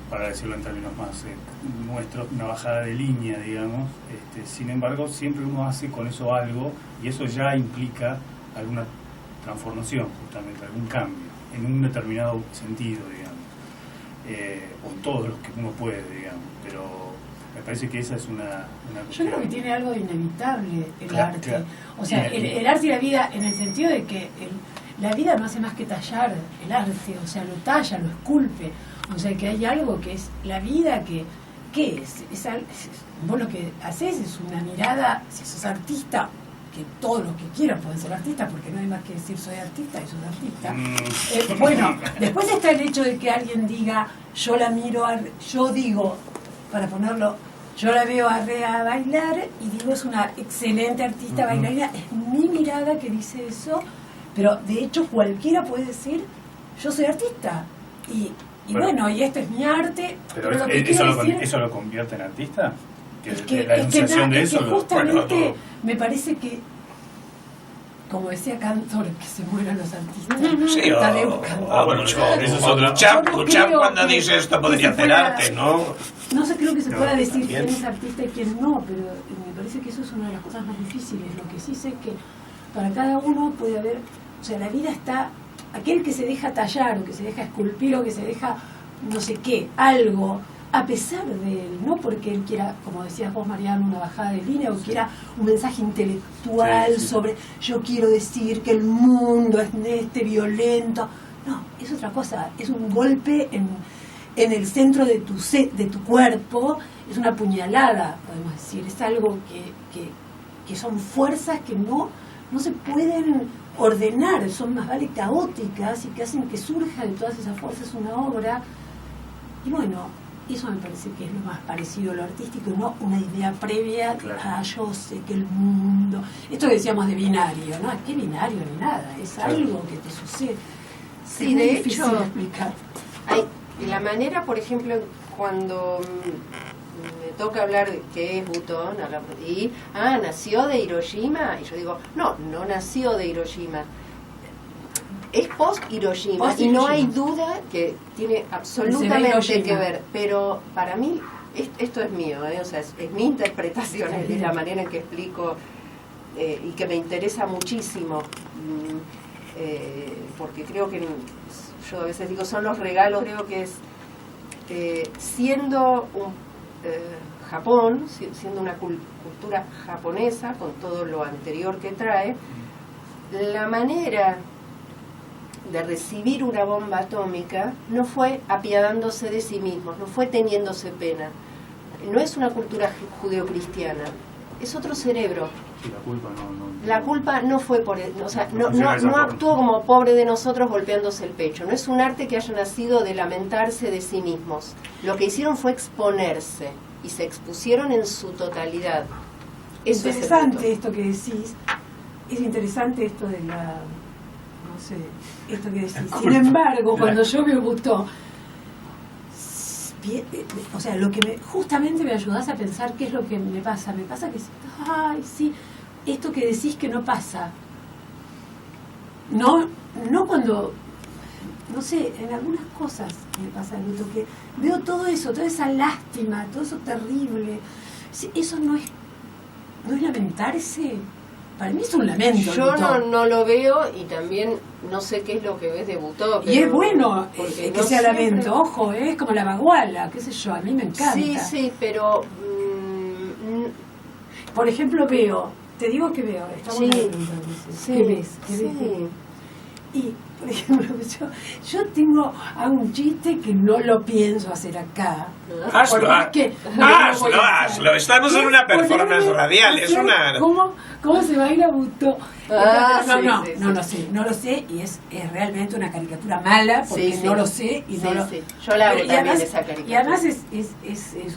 para decirlo en términos más nuestros, una bajada de línea, digamos, sin embargo siempre uno hace con eso algo, y eso ya implica alguna transformación, justamente, algún cambio en un determinado sentido, digamos, o todos los que uno puede, digamos, pero me parece que esa es una yo creo que tiene algo de inevitable el arte. Claro. O sea, el arte y la vida, en el sentido de que la vida no hace más que tallar el arte, o sea, lo talla, lo esculpe. O sea, que hay algo que es la vida que... ¿Qué es? Vos lo que haces es una mirada, si sos artista, que todos los que quieran pueden ser artistas, porque no hay más que decir soy artista y sos artista. Bueno, después está el hecho de que alguien diga, yo la miro, yo digo, para ponerlo, yo la veo a bailar y digo es una excelente artista bailarina, es mi mirada que dice eso, pero de hecho cualquiera puede decir, yo soy artista, y bueno, y esto es mi arte. Pero lo que ¿eso lo convierte en artista? Es que justamente me parece que, como decía Cantor, que se mueran los artistas. Sí, bueno, eso es otro Duchamp cuando dice esto podría hacer arte, ¿no? No sé, creo que se pueda decir quién es artista y quién no, pero me parece que eso es una de las cosas más difíciles. Lo que sí sé es que para cada uno puede haber, o sea, la vida está, aquel que se deja tallar o que se deja esculpir o que se deja no sé qué, algo, a pesar de él, no porque él quiera, como decías vos, Mariano, una bajada de línea o quiera un mensaje intelectual sobre yo quiero decir que el mundo es violento. No, es otra cosa, es un golpe en el centro de tu cuerpo, es una puñalada, podemos decir, es algo que son fuerzas que no se pueden ordenar, son más vale caóticas y que hacen que surja de todas esas fuerzas una obra. Y bueno, eso me parece que es lo más parecido a lo artístico, no una idea previa, yo sé que el mundo, esto que decíamos de binario, ¿no? ¿Qué binario ni nada? Es algo que te sucede. Sí, de hecho, de explicar. La manera, por ejemplo, cuando me toca hablar de qué es Butón, y nació de Hiroshima, y yo digo, no nació de Hiroshima. Es post-Hiroshima, y no hay duda que tiene absolutamente que ver, pero para mí, esto es mío, o sea, es mi interpretación, es la manera en que explico y que me interesa muchísimo, porque creo que yo a veces digo son los regalos, creo que es siendo Japón, siendo una cultura japonesa con todo lo anterior que trae, la manera de recibir una bomba atómica no fue apiadándose de sí mismos, no fue teniéndose pena. No es una cultura judeocristiana, es otro cerebro. Sí, la culpa no. La culpa no fue por él, o sea, no actuó como pobre de nosotros golpeándose el pecho. No es un arte que haya nacido de lamentarse de sí mismos. Lo que hicieron fue exponerse y se expusieron en su totalidad. Eso interesante esto que decís. Es interesante esto de la, no sé, esto que decís. Sin embargo, cuando yo veo Butó, o sea, lo que justamente me ayudás a pensar qué es lo que me pasa. Me pasa que, ay, sí, esto que decís que no pasa. No cuando, no sé, en algunas cosas me pasa, Luto, que veo todo eso, toda esa lástima, todo eso terrible. Eso no es lamentarse. Para mí es un lamento. Yo no lo veo y también no sé qué es lo que ves de Butó. Y es bueno que no sea lamento, ojo, es como la baguala, qué sé yo, a mí me encanta. Sí, pero... por ejemplo, te digo que veo, estamos hablando, ¿qué ves? Y, por ejemplo, yo hago un chiste que no lo pienso hacer acá. Hazlo. Estamos en una performance radial. Es una... ¿Cómo se baila Butó? No lo sé, y es realmente una caricatura mala, porque no lo sé. Yo la hago también esa caricatura. Y además es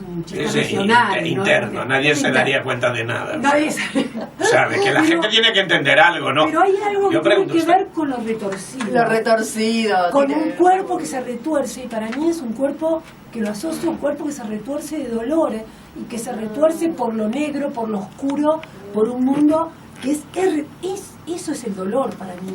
un chiste regional. Interno, nadie se daría cuenta de nada. Nadie sabe. O sea, de que la gente tiene que entender algo, ¿no? Pero hay algo que tiene que ver con lo retorcido. Lo retorcido. Con un cuerpo que se retuerce, y para mí es un cuerpo que lo asocio a un cuerpo que se retuerce de dolor, y que se retuerce por lo negro, por lo oscuro, por un mundo que eso es el dolor para mí,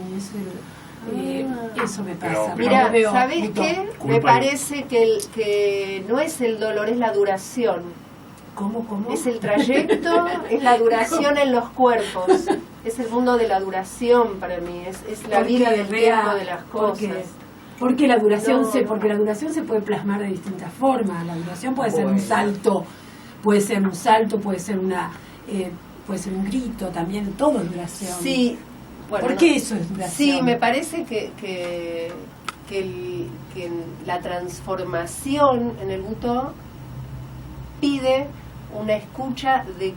eso me pasa. Mira, ¿sabés qué? Me parece que no es el dolor, es la duración. ¿Cómo? Es el trayecto, es la duración en los cuerpos, es el mundo de la duración para mí, es la vida del tiempo de las cosas. Porque la duración porque la duración se puede plasmar de distintas formas. La duración puede ser un salto, puede ser un grito, también todo es duración. Sí, bueno, ¿por qué eso es duración? Sí, me parece que la transformación en el Butó pide una escucha del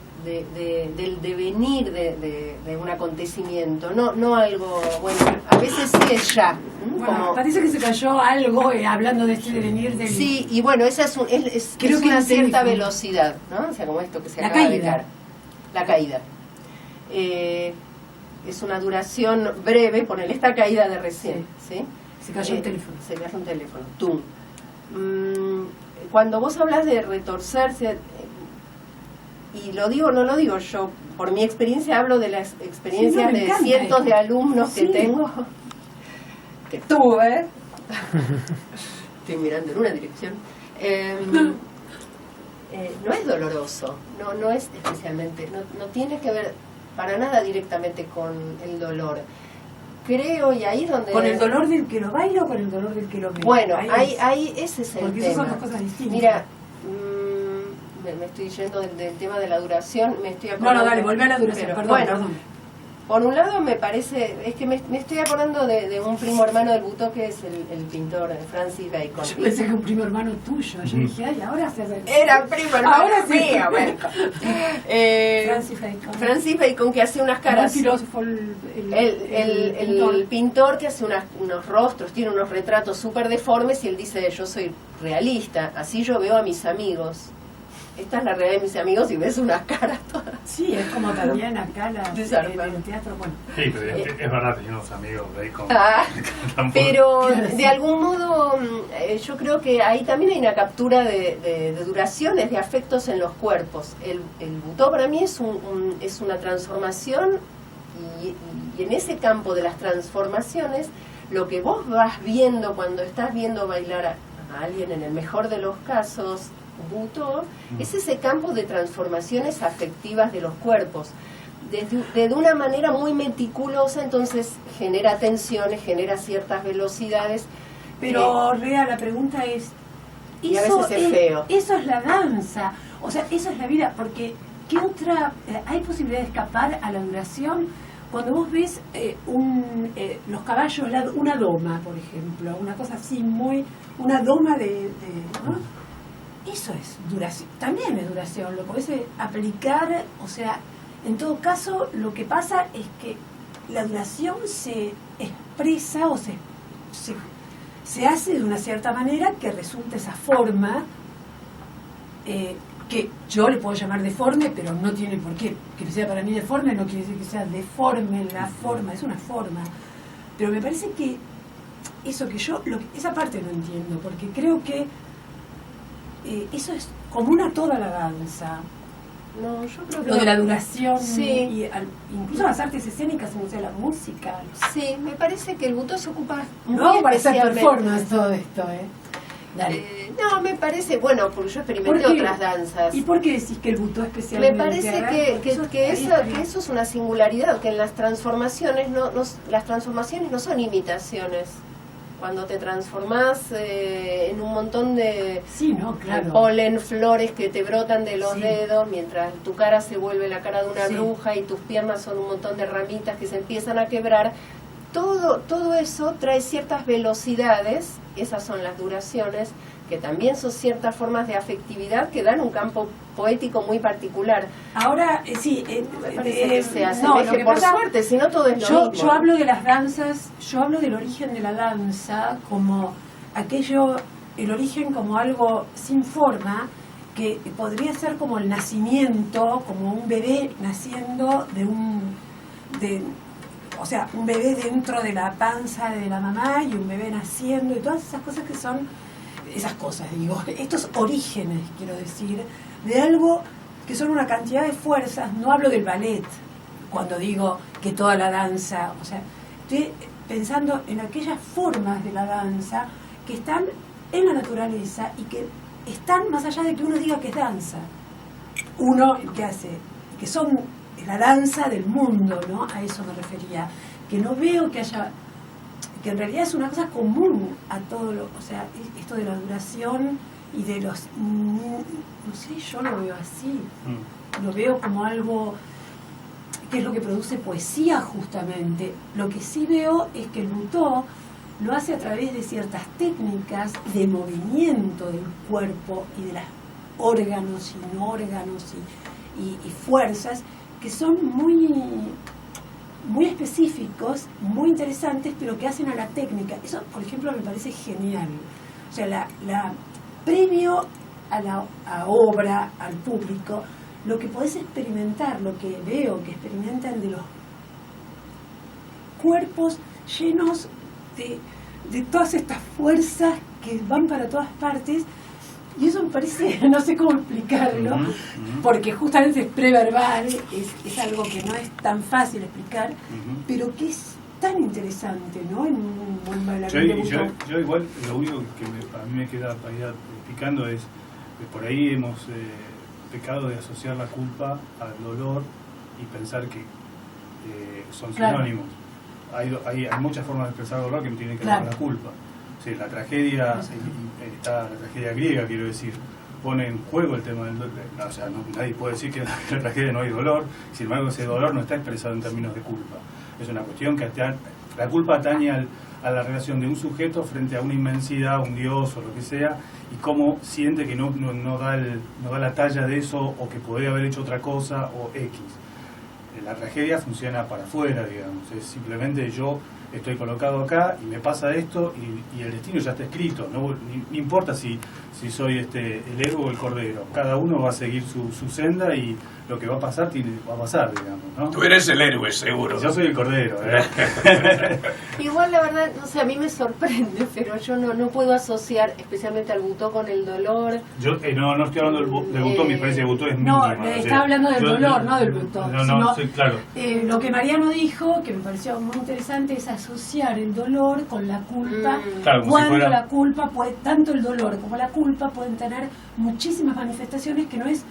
devenir de un acontecimiento, no algo, bueno, a veces sí es ya. Bueno, parece que se cayó algo hablando de este devenir del... Sí, y bueno, esa es una cierta velocidad, ¿no? O sea, como esto que se acaba de dar. La caída. Es una duración breve, ponele esta caída de recién, ¿sí? Se cayó un teléfono. Se cayó un teléfono, ¡tum! Cuando vos hablas de retorcerse, y no lo digo yo, por mi experiencia hablo de las experiencias de cientos de alumnos que tengo, que tuve, estoy mirando en una dirección, no es doloroso, no es especialmente, no tiene que ver para nada directamente con el dolor. Creo, y ahí es donde... ¿Con el dolor del que lo baila o con el dolor del que lo ve? Bueno, ahí ese es el porque tema. Porque son dos cosas distintas. Mira, me estoy yendo del tema de la duración, me estoy acordando... No, dale, volvé a la duración, perdón. Por un lado me parece, es que me estoy acordando de un primo hermano del Butó que es el pintor Francis Bacon. Yo pensé que un primo hermano tuyo, yo dije, ay, ahora se hace... Era primo hermano ahora sí. mío, bueno. Francis Bacon que hace unas caras... El filósofo, el pintor que hace unos rostros, tiene unos retratos súper deformes y él dice, yo soy realista, así yo veo a mis amigos. Esta es la realidad de mis amigos y ves unas caras todas. Sí, es como también acá en el teatro, bueno. Sí, pero es verdad, tenía unos amigos Bacon. Pero de algún modo yo creo que ahí también hay una captura de duraciones, de afectos en los cuerpos. El Butó para mí es una transformación y en ese campo de las transformaciones lo que vos vas viendo cuando estás viendo bailar a alguien, en el mejor de los casos, Butó, es ese campo de transformaciones afectivas de los cuerpos. de una manera muy meticulosa, entonces genera tensiones, genera ciertas velocidades. Pero, Rea, la pregunta es... Y a veces es feo. Eso es la danza, o sea, eso es la vida, porque ¿qué otra? ¿Hay posibilidad de escapar a la duración? Cuando vos ves los caballos, una doma, por ejemplo, una cosa así una doma ¿no? Eso es duración, también es duración, lo podés aplicar, o sea, en todo caso, lo que pasa es que la duración se expresa o se hace de una cierta manera que resulta esa forma que yo le puedo llamar deforme, pero no tiene por qué. Que sea para mí deforme no quiere decir que sea deforme la forma, es una forma. Pero me parece que eso que esa parte no entiendo, porque creo que eso es común a toda la danza. No, yo creo que lo de la duración, sí. Y incluso las artes escénicas, o sea, la música. Sí, me parece que el butó se ocupa muy no para hacer especialmente. performance todo esto, Dale. No, me parece, bueno, porque yo experimenté otras danzas. ¿Y por qué decís que el butó especialmente? Me parece que eso es una singularidad, que en las transformaciones las transformaciones no son imitaciones. Cuando te transformás en un montón de polen, flores que te brotan de los dedos, mientras tu cara se vuelve la cara de una bruja y tus piernas son un montón de ramitas que se empiezan a quebrar, todo eso trae ciertas velocidades, esas son las duraciones, que también son ciertas formas de afectividad que dan un campo poético muy particular. Ahora, me parece que se asemeje, por suerte, si no todo es lo mismo. Yo hablo de las danzas, yo hablo del origen de la danza como el origen como algo sin forma, que podría ser como el nacimiento, como un bebé naciendo o sea, un bebé dentro de la panza de la mamá y un bebé naciendo y todas esas cosas estos orígenes, quiero decir, de algo que son una cantidad de fuerzas. No hablo del ballet cuando digo que toda la danza, o sea, estoy pensando en aquellas formas de la danza que están en la naturaleza y que están más allá de que uno diga que es danza. Uno que hace, que son la danza del mundo, ¿no? A eso me refería, que no veo que en realidad es una cosa común a todo o sea, esto de la duración y de los, no sé, yo lo veo así, lo veo como algo que es lo que produce poesía justamente. Lo que sí veo es que el butó lo hace a través de ciertas técnicas de movimiento del cuerpo y de los órganos y no órganos y fuerzas que son muy específicos, muy interesantes, pero que hacen a la técnica. Eso, por ejemplo, me parece genial. O sea, previo a la obra, al público, lo que podés experimentar, lo que veo que experimentan de los cuerpos llenos de todas estas fuerzas que van para todas partes. Y eso me parece, no sé cómo explicarlo, porque justamente es preverbal, es algo que no es tan fácil explicar, pero que es tan interesante, ¿no? En un buen bailarín de butó. Yo igual, lo único que a mí me queda picando es que por ahí hemos pecado de asociar la culpa al dolor y pensar que son sinónimos. Hay muchas formas de expresar dolor que no tienen que ver con la culpa. Sí, la tragedia, la tragedia griega, quiero decir, pone en juego el tema del dolor. O sea, nadie puede decir que en la tragedia no hay dolor, sin embargo ese dolor no está expresado en términos de culpa. Es una cuestión que la culpa atañe a la relación de un sujeto frente a una inmensidad, un dios o lo que sea, y cómo siente que no da la talla de eso, o que podría haber hecho otra cosa, o X. La tragedia funciona para afuera, digamos, es simplemente yo estoy colocado acá y me pasa esto y el destino ya está escrito, no importa si soy el héroe o el cordero, cada uno va a seguir su senda y lo que va a pasar va a pasar, digamos, ¿no? Tú eres el héroe, seguro. Yo soy el cordero, Igual la verdad, no sé, a mí me sorprende, pero yo no puedo asociar especialmente al butó con el dolor. Yo no estoy hablando del butó, mi experiencia de butó es mínima. No, está hablando del dolor, no del butó. No, sí, claro. Lo que Mariano dijo, que me pareció muy interesante, es asociar el dolor con la culpa. Claro, cuando la culpa tanto el dolor como la culpa pueden tener muchísimas manifestaciones que no es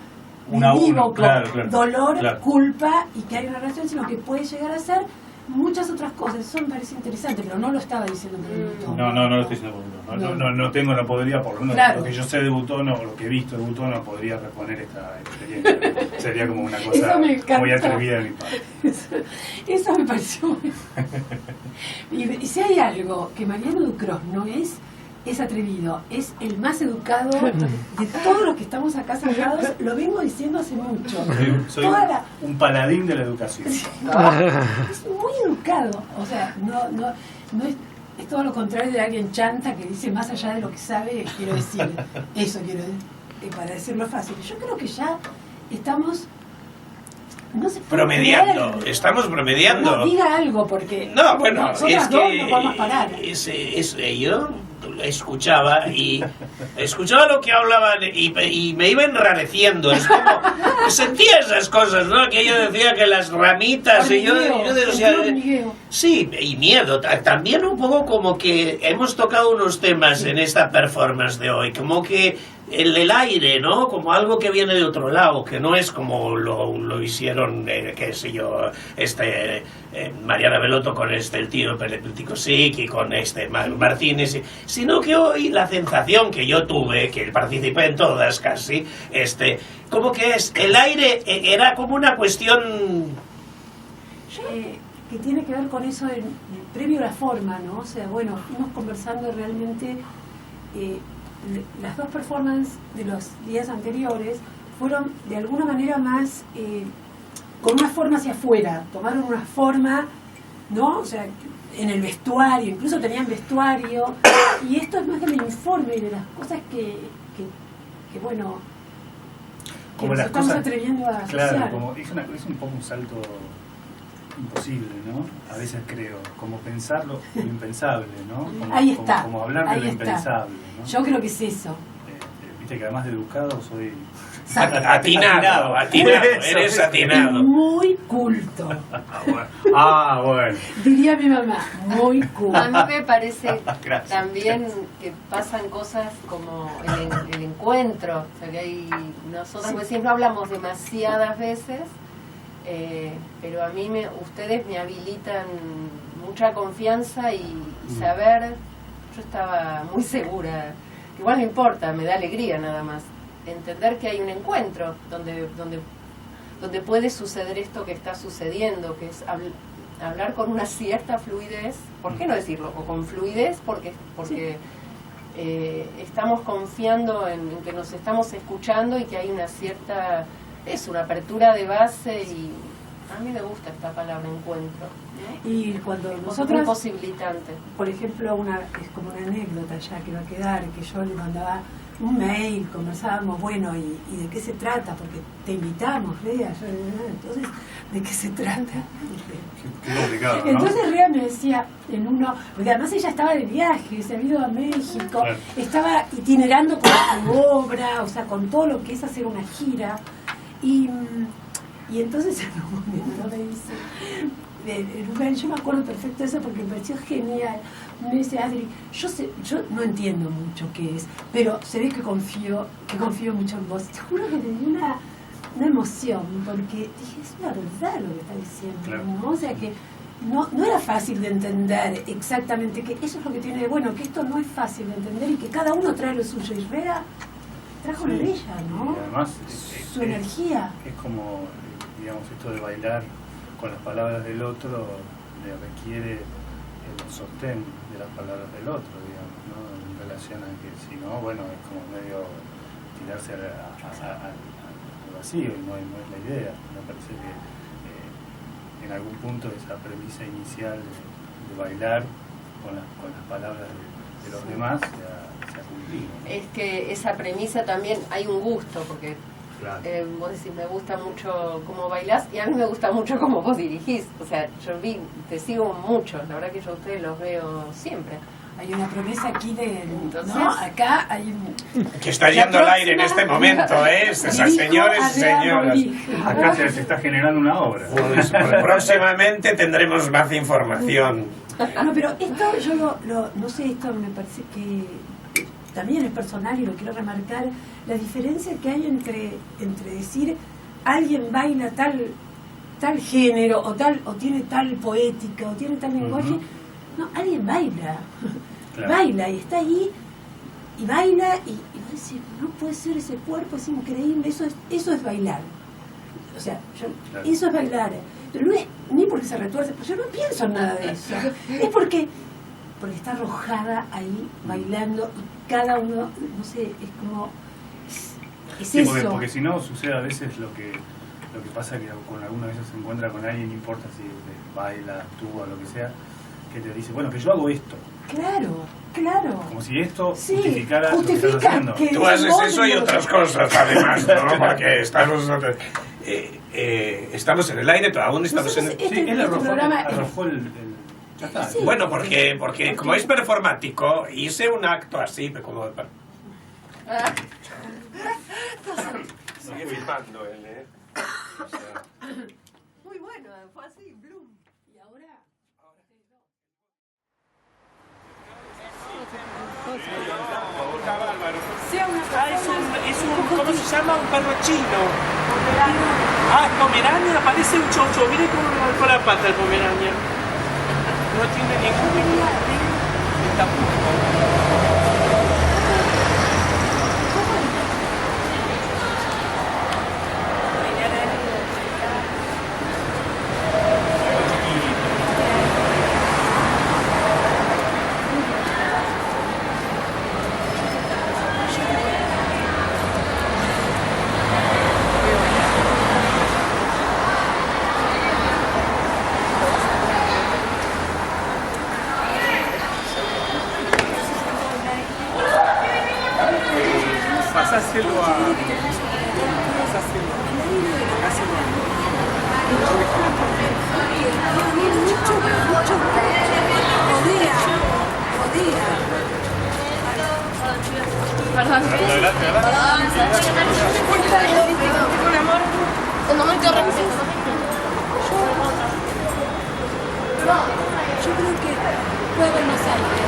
Una a uno, unívoco, claro, dolor, claro. culpa, y que hay una relación, sino que puede llegar a ser muchas otras cosas. Eso me parece interesante, pero no lo estaba diciendo por el Butón. No lo estoy diciendo por Butón. No podría, por lo menos Claro. lo que yo sé de Butón o lo que he visto de Butón, no podría reponer esta experiencia. Sería como una cosa Eso me encantó. muy atrevida de mi parte. Eso me pareció muy... y si hay algo que Mariano Ducros no es atrevido, es el más educado de todos los que estamos acá sentados, lo vengo diciendo hace mucho. Soy Toda la- un paladín de la educación. es muy educado, o sea, no es todo lo contrario de alguien chanta que dice más allá de lo que sabe, quiero decir, eso quiero decir, para decirlo fácil. Yo creo que ya estamos... No se puede Promediando, creer. estamos promediando. No, diga algo, porque No, bueno, nosotras es dos que no podemos parar. yo escuchaba lo que hablaban y me iba enrareciendo. Es como, sentía esas cosas, ¿no? Que yo decía que las ramitas y yo decía, Hormigueo. sí, y miedo. También un poco como que hemos tocado unos temas en esta performance de hoy, como que el aire, ¿no? Como algo que viene de otro lado, que no es como lo hicieron, qué sé yo, Mariana Belotto con el tío Peléptico Sic y con Martínez, sino que hoy la sensación que yo tuve, que participé en todas casi, como que el aire era como una cuestión... Que tiene que ver con eso previo a la forma, ¿no? O sea, bueno, fuimos conversando realmente, las dos performances de los días anteriores fueron de alguna manera más con una forma hacia afuera, tomaron una forma, ¿no? O sea, en el vestuario, incluso tenían vestuario, y esto es más del informe y de las cosas que bueno, que Como nos las estamos cosas, atreviendo a asociar. claro, como es un poco un salto imposible, ¿no? A veces creo, como pensar lo impensable, ¿no? Como, Ahí está, como hablar de ahí lo está. impensable, ¿no? Yo creo que es eso. Viste que además de educado soy... Atinado, eres Eso. atinado. Muy culto. Bueno. Diría mi mamá, muy culto. A mí me parece Gracias. también que pasan cosas como el encuentro. O sea, que hay, nosotros pues, siempre hablamos demasiadas veces, pero a mí ustedes me habilitan mucha confianza y saber, yo estaba muy segura, que igual no importa, me da alegría nada más, entender que hay un encuentro donde puede suceder esto que está sucediendo, que es hablar con una cierta fluidez, ¿por qué no decirlo? O con fluidez porque estamos confiando en que nos estamos escuchando y que hay una cierta, una apertura de base, y a mí me gusta esta palabra encuentro, ¿no? Y cuando Es muy nosotras, posibilitante. por ejemplo, es como una anécdota ya que va a quedar, que yo le mandaba un mail, conversábamos, bueno, ¿y de qué se trata? Porque te invitamos, Lea. Entonces, ¿de qué se trata? Qué complicado, ¿no? Entonces Rea me decía porque además ella estaba de viaje, se había ido a México, Claro. estaba itinerando con su obra, o sea, con todo lo que es hacer una gira, y entonces en un momento me dice, yo me acuerdo perfecto de eso porque me pareció genial, me dice, Adri, yo no entiendo mucho qué es, pero se ve que confío mucho en vos. Te juro que tenía una emoción, porque dije, es una verdad lo que está diciendo, Claro. ¿no? O sea que no era fácil de entender exactamente, que eso es lo que tiene de bueno, que esto no es fácil de entender y que cada uno trae lo suyo, y Rea trajo lo de ella, ¿no? Y además Su energía. Es como, digamos, esto de bailar con las palabras del otro le requiere el sostén de las palabras del otro, digamos, ¿no? En relación a que si no, bueno, es como medio tirarse al vacío, y no es la idea. Me parece que en algún punto esa premisa inicial de bailar con las palabras de los demás se ha cumplido, ¿no? Es que esa premisa también hay un gusto, porque Claro. vos decís, me gusta mucho cómo bailás, y a mí me gusta mucho cómo vos dirigís. O sea, te sigo mucho, la verdad que yo a ustedes los veo siempre. Hay una promesa aquí Entonces, ¿no? Acá hay un... Que está yendo al aire en este momento, esas señores y señoras. Acá se está generando una obra. Pues, próximamente tendremos más información. No, pero esto yo no sé, esto me parece que también es personal y lo quiero remarcar, la diferencia que hay entre decir alguien baila tal género o tiene tal poética o tiene tal lenguaje. No, alguien baila. Claro. Baila y está ahí y baila y vos decís, no puede ser, ese cuerpo es increíble, eso es bailar. O sea, eso es bailar. Pero no es ni porque se retuerce, pues yo no pienso en nada de eso. Es porque está arrojada ahí bailando y cada uno, no sé, es como es sí, eso. Porque si no sucede a veces lo que pasa, que con alguna vez se encuentra con alguien, no importa si baila, actúa, lo que sea, que te dice, bueno, que yo hago esto. Claro. Como si esto justificara lo que estás haciendo. Tú haces eso y otras cosas, además, ¿no? Porque estamos en el aire, pero aún estamos en el... Sí, él arrojó el... Ya está. Sí, bueno, porque como es performático, hice un acto así, como... Sigue filmando él, ¿eh? O sea... Muy bueno, fue así, Bloom. Y ahora... Es un, ¿cómo se llama? Un perro chino. Ah, Pomerania, parece un chocho. Mire cómo levantó la pata el Pomerania. No tiene ningún... Está Pasáselo a... Perdón. El momento de Yo creo que puede haber más aire.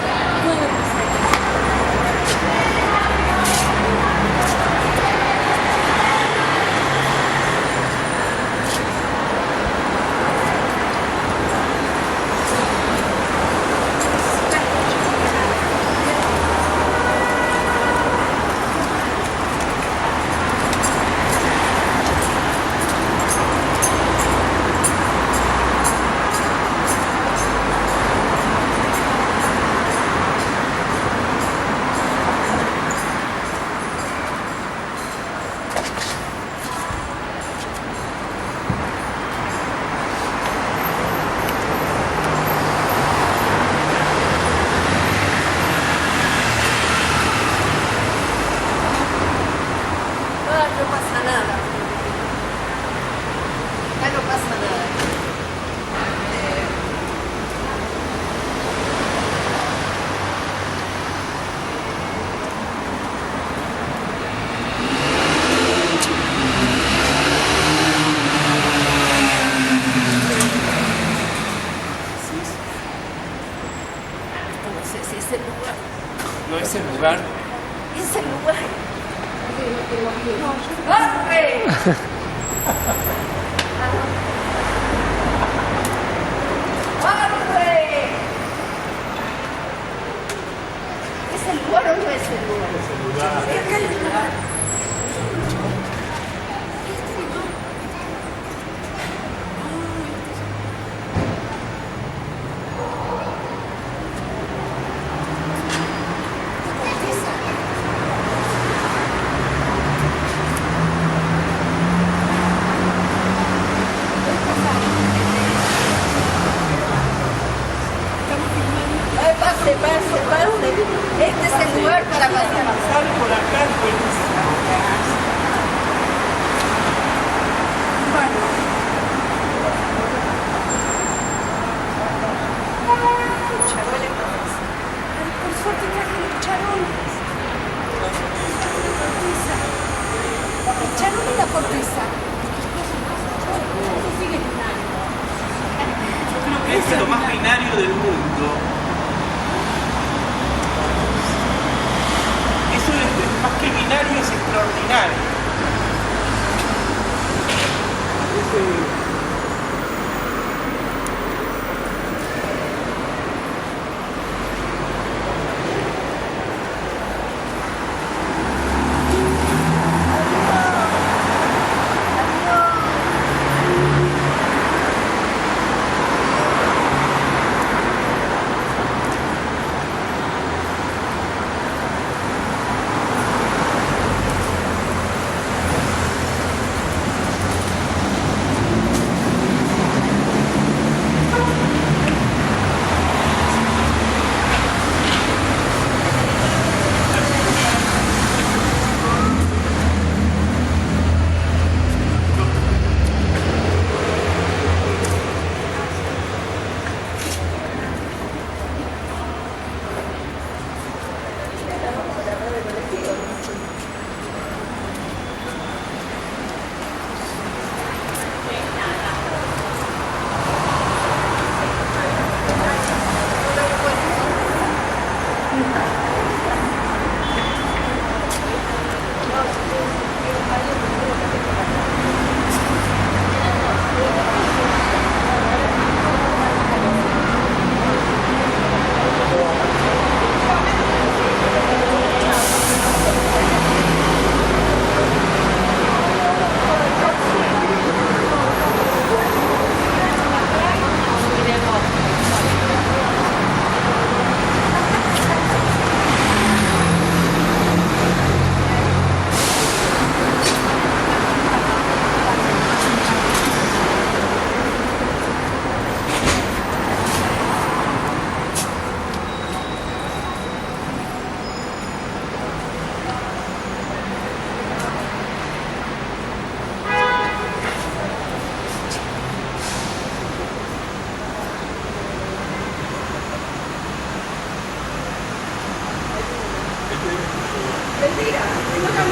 No es el lugar. Es el lugar. ¡Corre! ¡Corre! ¿Es el lugar o no es el lugar? Es el lugar. Es acá el lugar. Pase. Este es el lugar para pasar. Pasar por acá es buenísimo. Por suerte traje los charones. El charón y la corteza. Yo creo que es lo más binario del mundo. Mira, tengo una